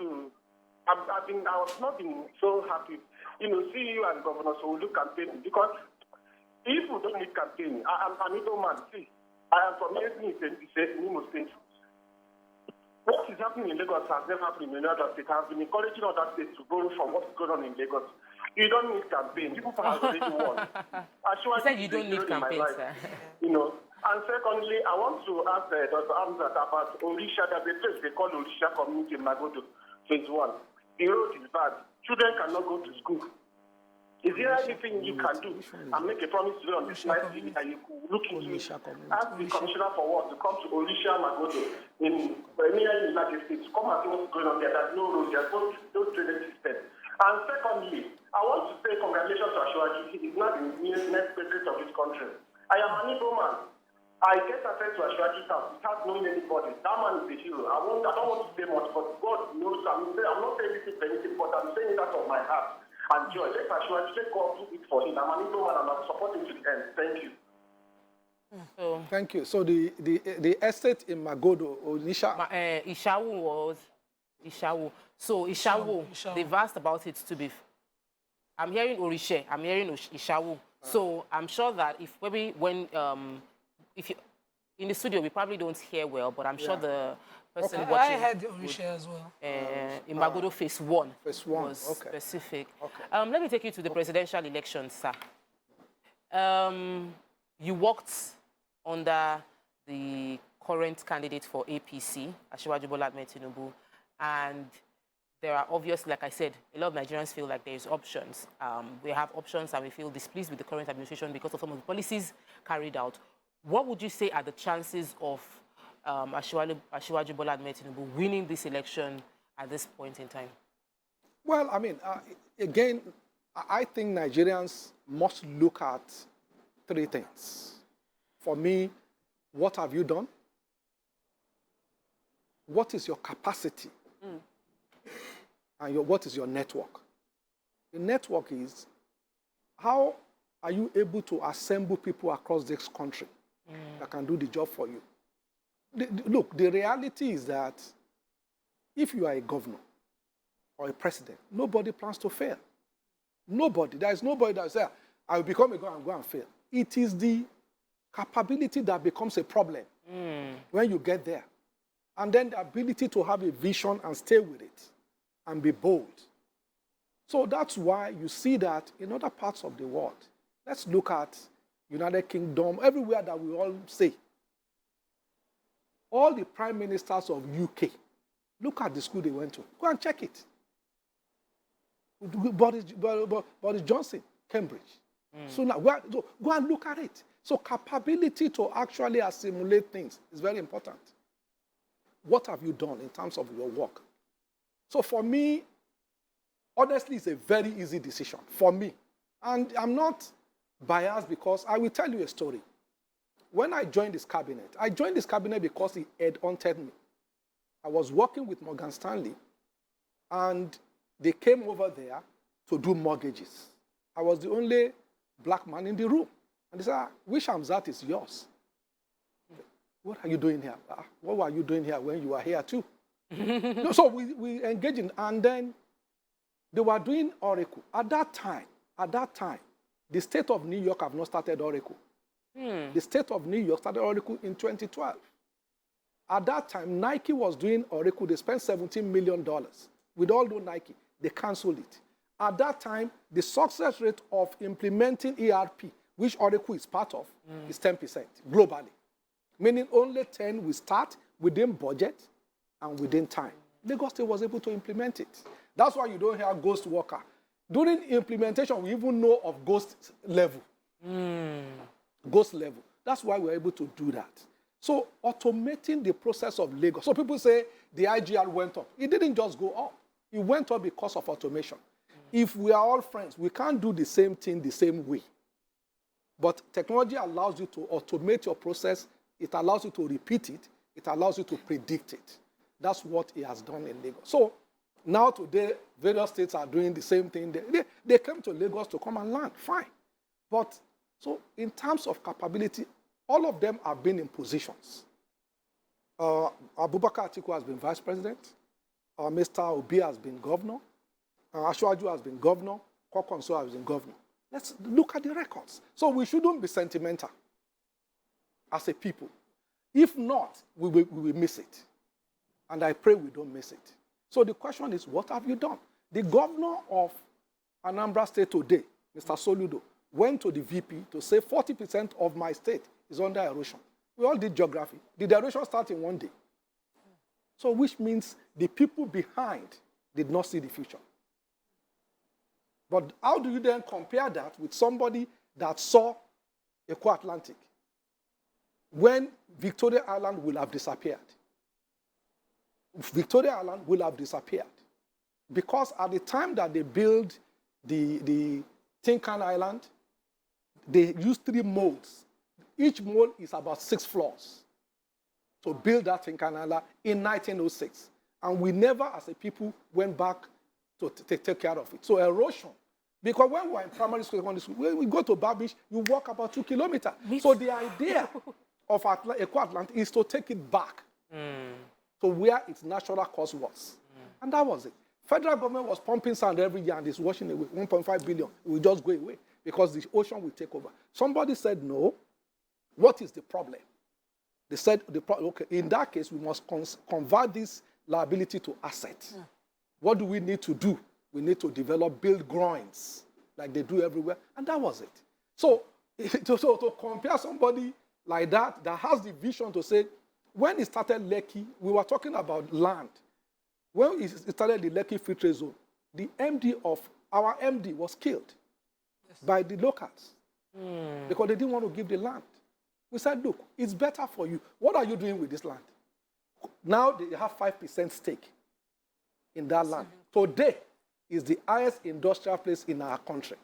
not been so happy, you know, see you and Governor Sowolu campaigning, because if we don't need campaigning, I'm an Igbo man, see, I am from Imo State. What is happening in Lagos has never happened in other states. I've been encouraging other states to go from what's going on in Lagos. You don't need campaign. People have already won. You said you don't need campaign, sir. You know. And secondly, I want to ask Dr. Hamzat about Orisha. There's a place they call Orisha Community in Magodo, phase 1. The road is bad. Children cannot go to school. Is there anything you can do and make a promise today on this live TV that you could look into? Ask the Commissioner for Work to come to Orisha Magodo in near United States. Come and see what's going on there. There's no road, there's no drainage system. And secondly, I want to say congratulations to Ashwaji. He is not the next president of this country. I am an Igbo man. I get attached to Ashwaji's house without knowing anybody. That man is a hero. I don't want to say much, but God knows. I'm not saying this for anything, but I'm saying it out of my heart. And joy, let Ashwaji, let God do it for him. I'm an Igbo man and I'm supporting to the end. Thank you. Thank you. So the estate in Magodo, Ishawu was Ishawu. So Ishawu, they've asked about it to be. I'm hearing Orishe, I'm hearing Ishawu. So I'm sure that if maybe when if you in the studio we probably don't hear well, but I'm sure the person watching. I heard Orishe as well. In Magodo phase 1. Phase 1 was specific. Okay. Let me take you to the presidential election, sir. You worked under the current candidate for APC, Asiwaju Bola Ahmed Tinubu, and there are obviously, like I said, a lot of Nigerians feel like there's options. We have options and we feel displeased with the current administration because of some of the policies carried out. What would you say are the chances of Asiwaju Bola Ahmed Tinubu winning this election at this point in time? Well, I mean, again, I think Nigerians must look at 3 things. For me, what have you done? What is your capacity? And what is your network? The network is how are you able to assemble people across this country that can do the job for you? Look, the reality is that if you are a governor or a president, nobody plans to fail. Nobody. There is nobody that will say, I will become a governor and go and fail. It is the capability that becomes a problem when you get there. And then the ability to have a vision and stay with it and be bold. So that's why you see that in other parts of the world. Let's look at United Kingdom, everywhere that we all say. All the prime ministers of UK, look at the school they went to. Go and check it. Boris Johnson, Cambridge. So now, go and look at it. So capability to actually assimilate things is very important. What have you done in terms of your work? So for me, honestly, it's a very easy decision for me. And I'm not biased because I will tell you a story. When I joined this cabinet because he headhunted me. I was working with Morgan Stanley, and they came over there to do mortgages. I was the only black man in the room. And they said, which Hamzat is yours? What are you doing here? What were you doing here when you were here too? No, so we engaged in, and then they were doing Oracle. At that time, the state of New York have not started Oracle. The state of New York started Oracle in 2012. At that time, Nike was doing Oracle. They spent $17 million. With all know Nike, they canceled it. At that time, the success rate of implementing ERP, which Oracle is part of, is 10% globally. Meaning only 10 will start within budget and within time. Lagos State was able to implement it. That's why you don't hear ghost worker. During implementation, we even know of ghost level. Ghost level. That's why we're able to do that. So automating the process of Lagos. So people say the IGR went up. It didn't just go up. It went up because of automation. If we are all friends, we can't do the same thing the same way. But technology allows you to automate your process. It allows you to repeat it. It allows you to predict it. That's what he has done in Lagos. So now today, various states are doing the same thing. They came to Lagos to come and learn, fine. But so in terms of capability, all of them have been in positions. Abubakar Atiku has been vice president. Mr. Obi has been governor. Ashwaju has been governor. Kokonso has been governor. Let's look at the records. So we shouldn't be sentimental as a people. If not, we will miss it. And I pray we don't miss it. So the question is, what have you done? The governor of Anambra State today, Mr. Soludo, went to the VP to say 40% of my state is under erosion. We all did geography. Did the erosion start in one day? So which means the people behind did not see the future. But how do you then compare that with somebody that saw Eco Atlantic when Victoria Island will have disappeared? Victoria Island will have disappeared. Because at the time that they built the Tinkan Island, they used 3 molds. Each mold is about 6 floors to build that Tinkan Island in 1906. And we never, as a people, went back to take care of it. So erosion. Because when we were in primary school, secondary school, when we go to Babish, you walk about 2 kilometers. So the idea of Eco Atlantic is to take it back to where its natural course was. And that was it. Federal government was pumping sand every year and it's washing away. 1.5 billion. It will just go away because the ocean will take over. Somebody said, no. What is the problem? They said, okay, in that case, we must convert this liability to asset. What do we need to do? We need to build groins like they do everywhere. And that was it. So to compare somebody like that has the vision to say, when it started Lekki, we were talking about land. When it started the Lekki Free Trade Zone, the MD of our MD was killed by the locals because they didn't want to give the land. We said, look, it's better for you. What are you doing with this land? Now they have 5% stake in that land. Today is the highest industrial place in our country.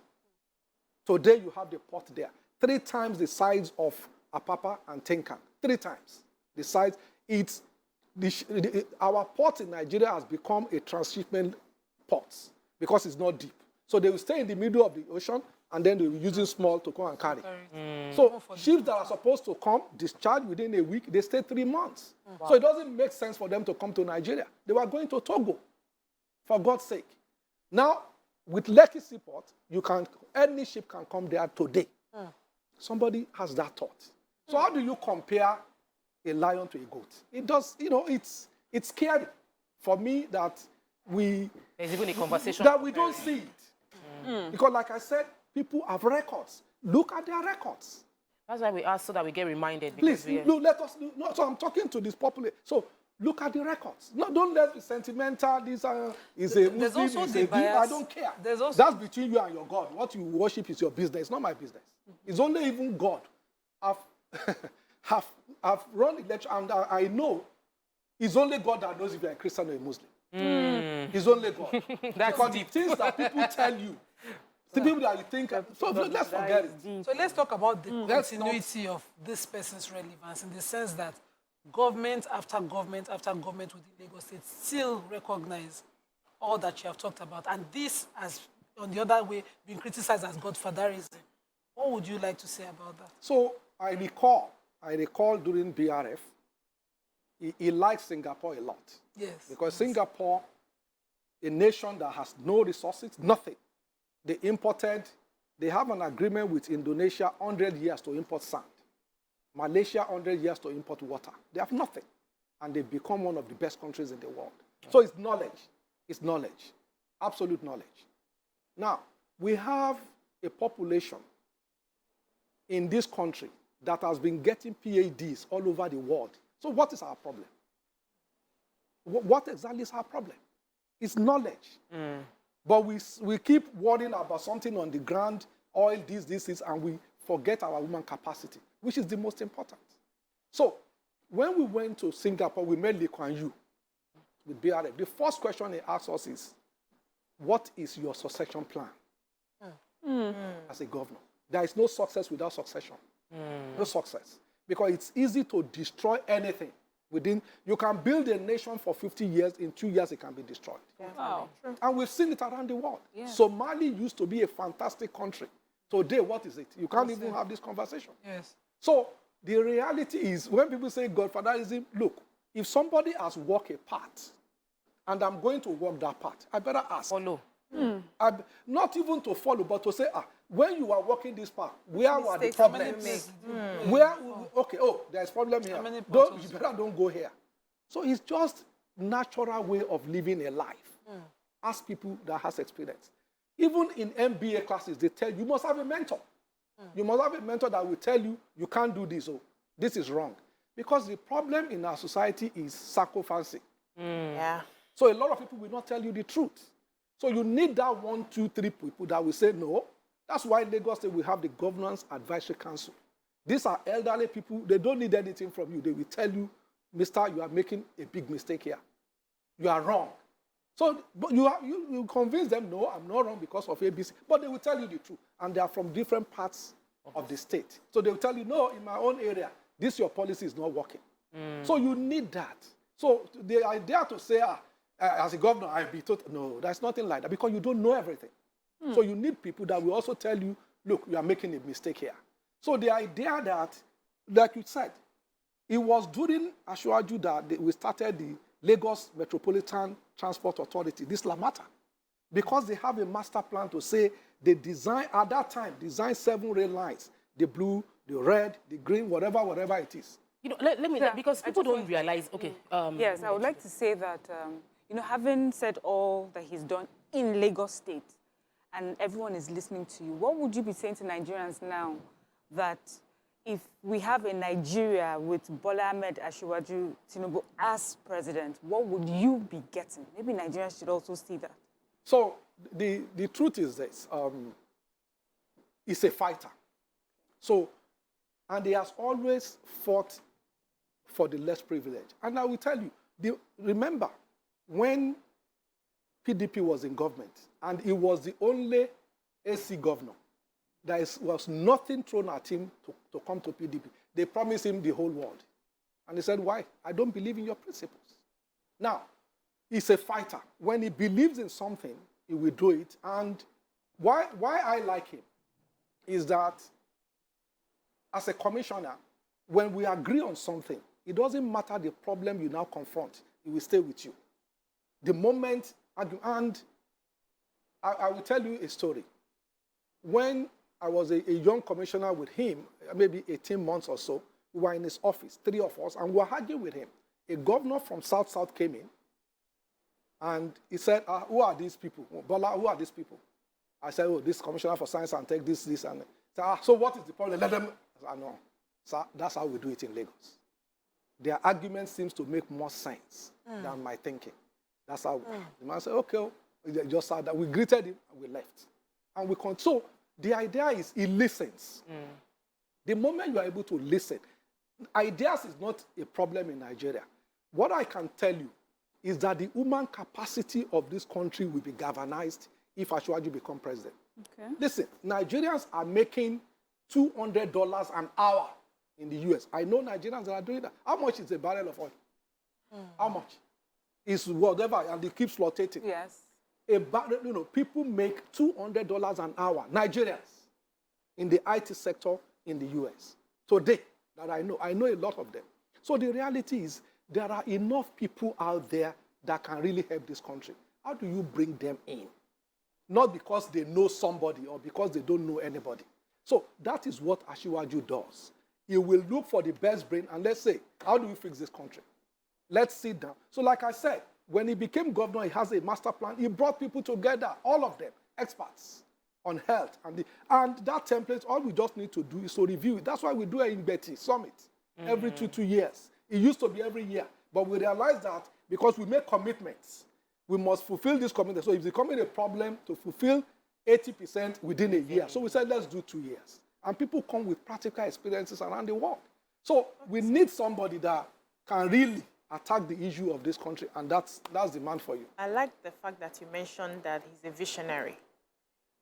Today you have the port there. 3 times the size of Apapa and Tinkan. 3 times the size. Our port in Nigeria has become a transshipment port because it's not deep. So they will stay in the middle of the ocean and then they will be using small to come and carry. So ships that are supposed to come, discharge within a week, they stay 3 months. So it doesn't make sense for them to come to Nigeria. They were going to Togo, for God's sake. Now, with Lekki Seaport, any ship can come there today. Somebody has that thought. So how do you compare a lion to a goat? It does, it's scary for me that there's even a conversation that we don't see it. Because like I said, people have records. Look at their records. That's why we ask so that we get reminded. Please, let us. So I'm talking to this population. So look at the records. No, don't let be sentimental. This is a Muslim, is a Jew. I don't care. That's between you and your God. What you worship is your business. It's not my business. It's only even God. I've run election and I know it's only God that knows if you're a Christian or a Muslim. It's only God. Because the things that people tell you, the people that you think, so let's forget it. So let's talk about the continuity of this person's relevance in the sense that government after government after government within Lagos State still recognize all that you have talked about. And this has, on the other way, been criticized as godfatherism. What would you like to say about that? So I recall during BRF, he liked Singapore a lot. Yes. Because Singapore, a nation that has no resources, nothing. They have an agreement with Indonesia, 100 years to import sand. Malaysia, 100 years to import water. They have nothing. And they become one of the best countries in the world. So it's knowledge. It's knowledge. Absolute knowledge. Now, we have a population in this country that has been getting PhDs all over the world. So what is our problem? What exactly is our problem? It's knowledge. But we keep worrying about something on the ground, oil, this, and we forget our human capacity, which is the most important. So when we went to Singapore, we met Lee Kuan Yew with BRF. The first question he asked us is, what is your succession plan as a governor? There is no success without succession. No success. Because it's easy to destroy anything You can build a nation for 50 years, in 2 years it can be destroyed. Wow. And we've seen it around the world. Yes. Somali used to be a fantastic country. Today, what is it? You can't even have this conversation. Yes. So the reality is, when people say godfatherism, look, if somebody has walked a path, and I'm going to walk that path, I better ask. Follow. Not even to follow, but to say, when you are walking this path, where were the problems? Where, okay, there's problem here. You better don't go here. So it's just natural way of living a life. Ask people that has experience. Even in MBA classes, they tell you must have a mentor. You must have a mentor that will tell you, you can't do this, this is wrong. Because the problem in our society is psychophancy. Yeah. So a lot of people will not tell you the truth. So you need that 1, 2, 3 people that will say no. That's why Lagos State will have the Governance Advisory Council. These are elderly people. They don't need anything from you. They will tell you, mister, you are making a big mistake here. You are wrong. So but you convince them, no, I'm not wrong because of ABC. But they will tell you the truth. And they are from different parts of the state. So they will tell you, no, in my own area, your policy is not working. So you need that. So the idea to say, as a governor, I'll be told, no, there's nothing like that because you don't know everything. So you need people that will also tell you, look, you are making a mistake here. So the idea that, like you said, it was during Ashwaju that we started the Lagos Metropolitan Transport Authority, this Lamata, because they have a master plan to say they design, at that time, design 7 rail lines, the blue, the red, the green, whatever it is. You know, let me, because people don't realize, okay. Yes, I would like to say that, you know, having said all that he's done in Lagos State, and everyone is listening to you, what would you be saying to Nigerians now that if we have a Nigeria with Bola Ahmed Asiwaju Tinubu as president, what would you be getting? Maybe Nigerians should also see that. So the truth is this, he's a fighter. So, and he has always fought for the less privileged. And I will tell you, remember, when PDP was in government, and he was the only AC governor, there was nothing thrown at him to come to PDP. They promised him the whole world. And he said, why? I don't believe in your principles. Now, he's a fighter. When he believes in something, he will do it. And why I like him is that as a commissioner, when we agree on something, it doesn't matter the problem you now confront, it will stay with you. The moment, and I will tell you a story. When I was a young commissioner with him, maybe 18 months or so, we were in his office, 3 of us, and we were arguing with him. A governor from South came in, and he said, who are these people? Bola, who are these people? I said, oh, this commissioner for science and tech, this, and that. He said, so what is the problem? Let them. I said, no. Sir, that's how we do it in Lagos. Their argument seems to make more sense than my thinking. That's how the man said, okay, just said that. We greeted him and we left. And we so the idea is he listens. The moment you are able to listen, ideas is not a problem in Nigeria. What I can tell you is that the human capacity of this country will be galvanized if Ashwaju become president. Okay. Listen, Nigerians are making $200 an hour in the US. I know Nigerians that are doing that. How much is a barrel of oil? How much? It's whatever, and it keeps fluctuating. Yes. People make $200 an hour, Nigerians, in the IT sector in the US. Today, that I know a lot of them. So the reality is, there are enough people out there that can really help this country. How do you bring them in? Not because they know somebody or because they don't know anybody. So that is what Asiwaju does. He will look for the best brain and let's say, how do we fix this country? Let's sit down. So like I said, when he became governor, he has a master plan. He brought people together, all of them, experts on health. And that template, all we just need to do is to review it. That's why we do an Betty Summit every 2 years. It used to be every year. But we realized that because we make commitments, we must fulfill this commitment. So if it's becoming a problem to fulfill 80% within a year. So we said, let's do 2 years. And people come with practical experiences around the world. So we need somebody that can really attack the issue of this country, and that's the man for you. I like the fact that you mentioned that he's a visionary.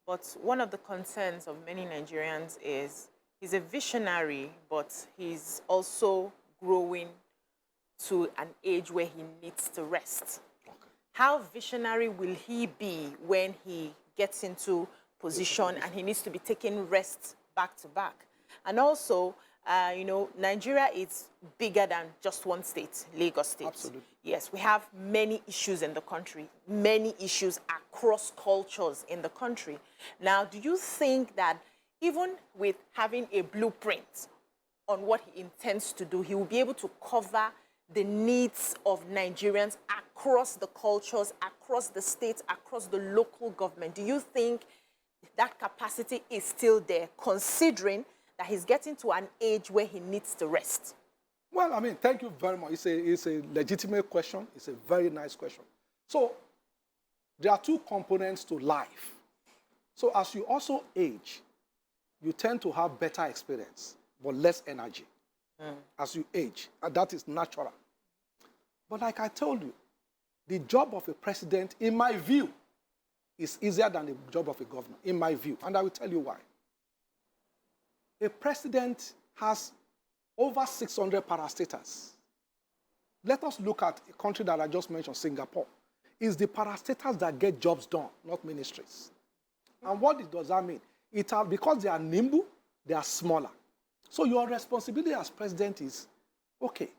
But one of the concerns of many Nigerians is he's a visionary, but he's also growing to an age where he needs to rest. How visionary will he be when he gets into position and he needs to be taking rest back to back? And also, you know, Nigeria is bigger than just one state, Lagos State. Absolutely. Yes, we have many issues in the country, many issues across cultures in the country. Now, do you think that even with having a blueprint on what he intends to do, he will be able to cover the needs of Nigerians across the cultures, across the states, across the local government? Do you think that capacity is still there, considering that he's getting to an age where he needs to rest? Well, I mean, thank you very much. It's a legitimate question. It's a very nice question. So there are two components to life. So as you also age, you tend to have better experience, but less energy as you age. And that is natural. But like I told you, the job of a president, in my view, is easier than the job of a governor, in my view. And I will tell you why. A president has over 600 parastatals. Let us look at a country that I just mentioned, Singapore. It's the parastatals that get jobs done, not ministries. And what does that mean? Because they are nimble, they are smaller. So your responsibility as president is, okay,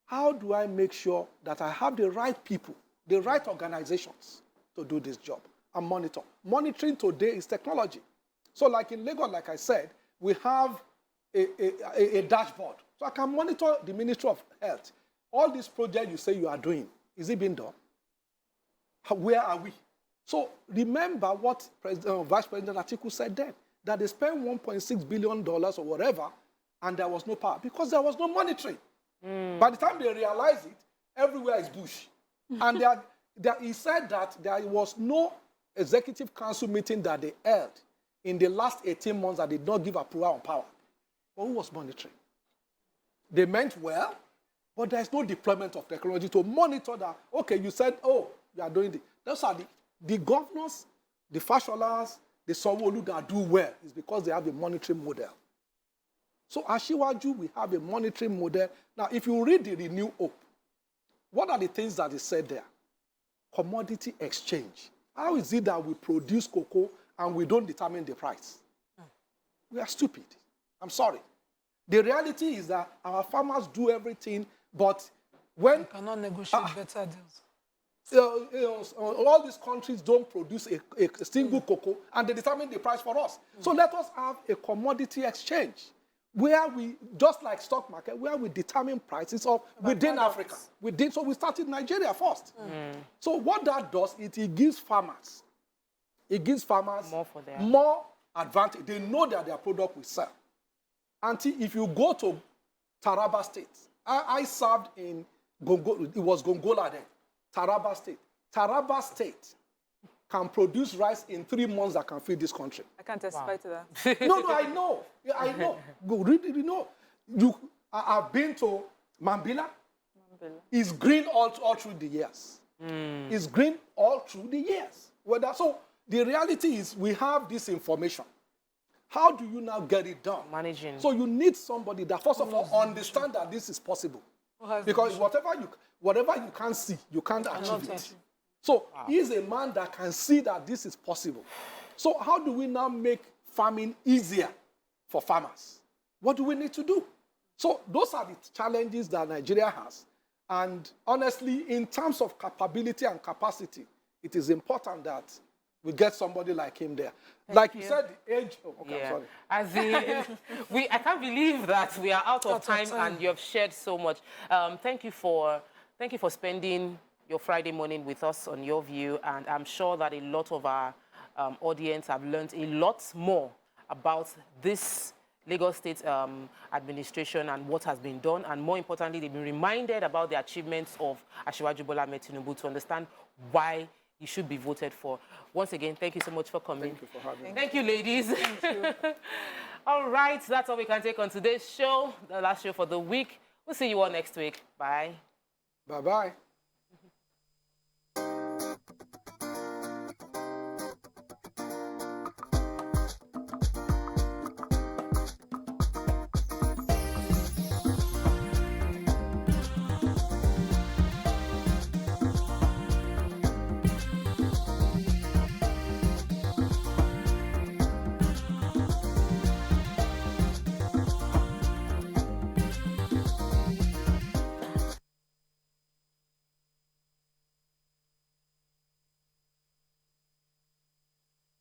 how do I make sure that I have the right people, the right organizations to do this job and monitor? Monitoring today is technology. So like in Lagos, like I said, we have a dashboard. So I can monitor the Ministry of Health. All these projects you say you are doing, is it being done? Where are we? So remember what Vice President Atiku said then, that they spent $1.6 billion or whatever, and there was no power, because there was no monitoring. By the time they realized it, everywhere is bush. And he said that there was no executive council meeting that they held in the last 18 months that did not give approval on power. But who was monitoring? They meant well, but there's no deployment of technology to monitor that. Okay, you said, oh, you are doing this. Those are the governors, the Fasholas, the Sanwo-Olu that do well is because they have a monitoring model. So Asiwaju, we have a monitoring model. Now, if you read the Renew Hope, what are the things that is said there? Commodity exchange. How is it that we produce cocoa and we don't determine the price? We are stupid. I'm sorry. The reality is that our farmers do everything, but when... We cannot negotiate better deals. All these countries don't produce a single cocoa, and they determine the price for us. So let us have a commodity exchange where we, just like stock market, where we determine prices of within Africa. So we started Nigeria first. So what that does, it gives farmers more advantage. They know that their product will sell. Until if you go to Taraba State, I served in it was Gongola then. Taraba State. Taraba State can produce rice in 3 months that can feed this country. I can't testify to that. No, I know. I know. Go read it, you know. I've been to Mambila. It's green all through the years. It's green all through the years. So the reality is we have this information. How do you now get it done? Managing. So you need somebody that, first of all, understand that this is possible. Because whatever you can't see, you can't achieve it. So he's a man that can see that this is possible. So how do we now make farming easier for farmers? What do we need to do? So those are the challenges that Nigeria has. And honestly, in terms of capability and capacity, it is important that we get somebody like him there. Like you said, the age... Oh, okay, I'm sorry. As in, I can't believe that we are out of time and you have shared so much. Thank you for spending your Friday morning with us on Your View, and I'm sure that a lot of our audience have learned a lot more about this Lagos State administration and what has been done, and more importantly, they've been reminded about the achievements of Asiwaju Bola Ahmed Tinubu to understand why you should be voted for. Once again, thank you so much for coming. Thank you for having me. Thank you, ladies. Thank you. All right, that's all we can take on today's show, the last show for the week. We'll see you all next week. Bye. Bye-bye.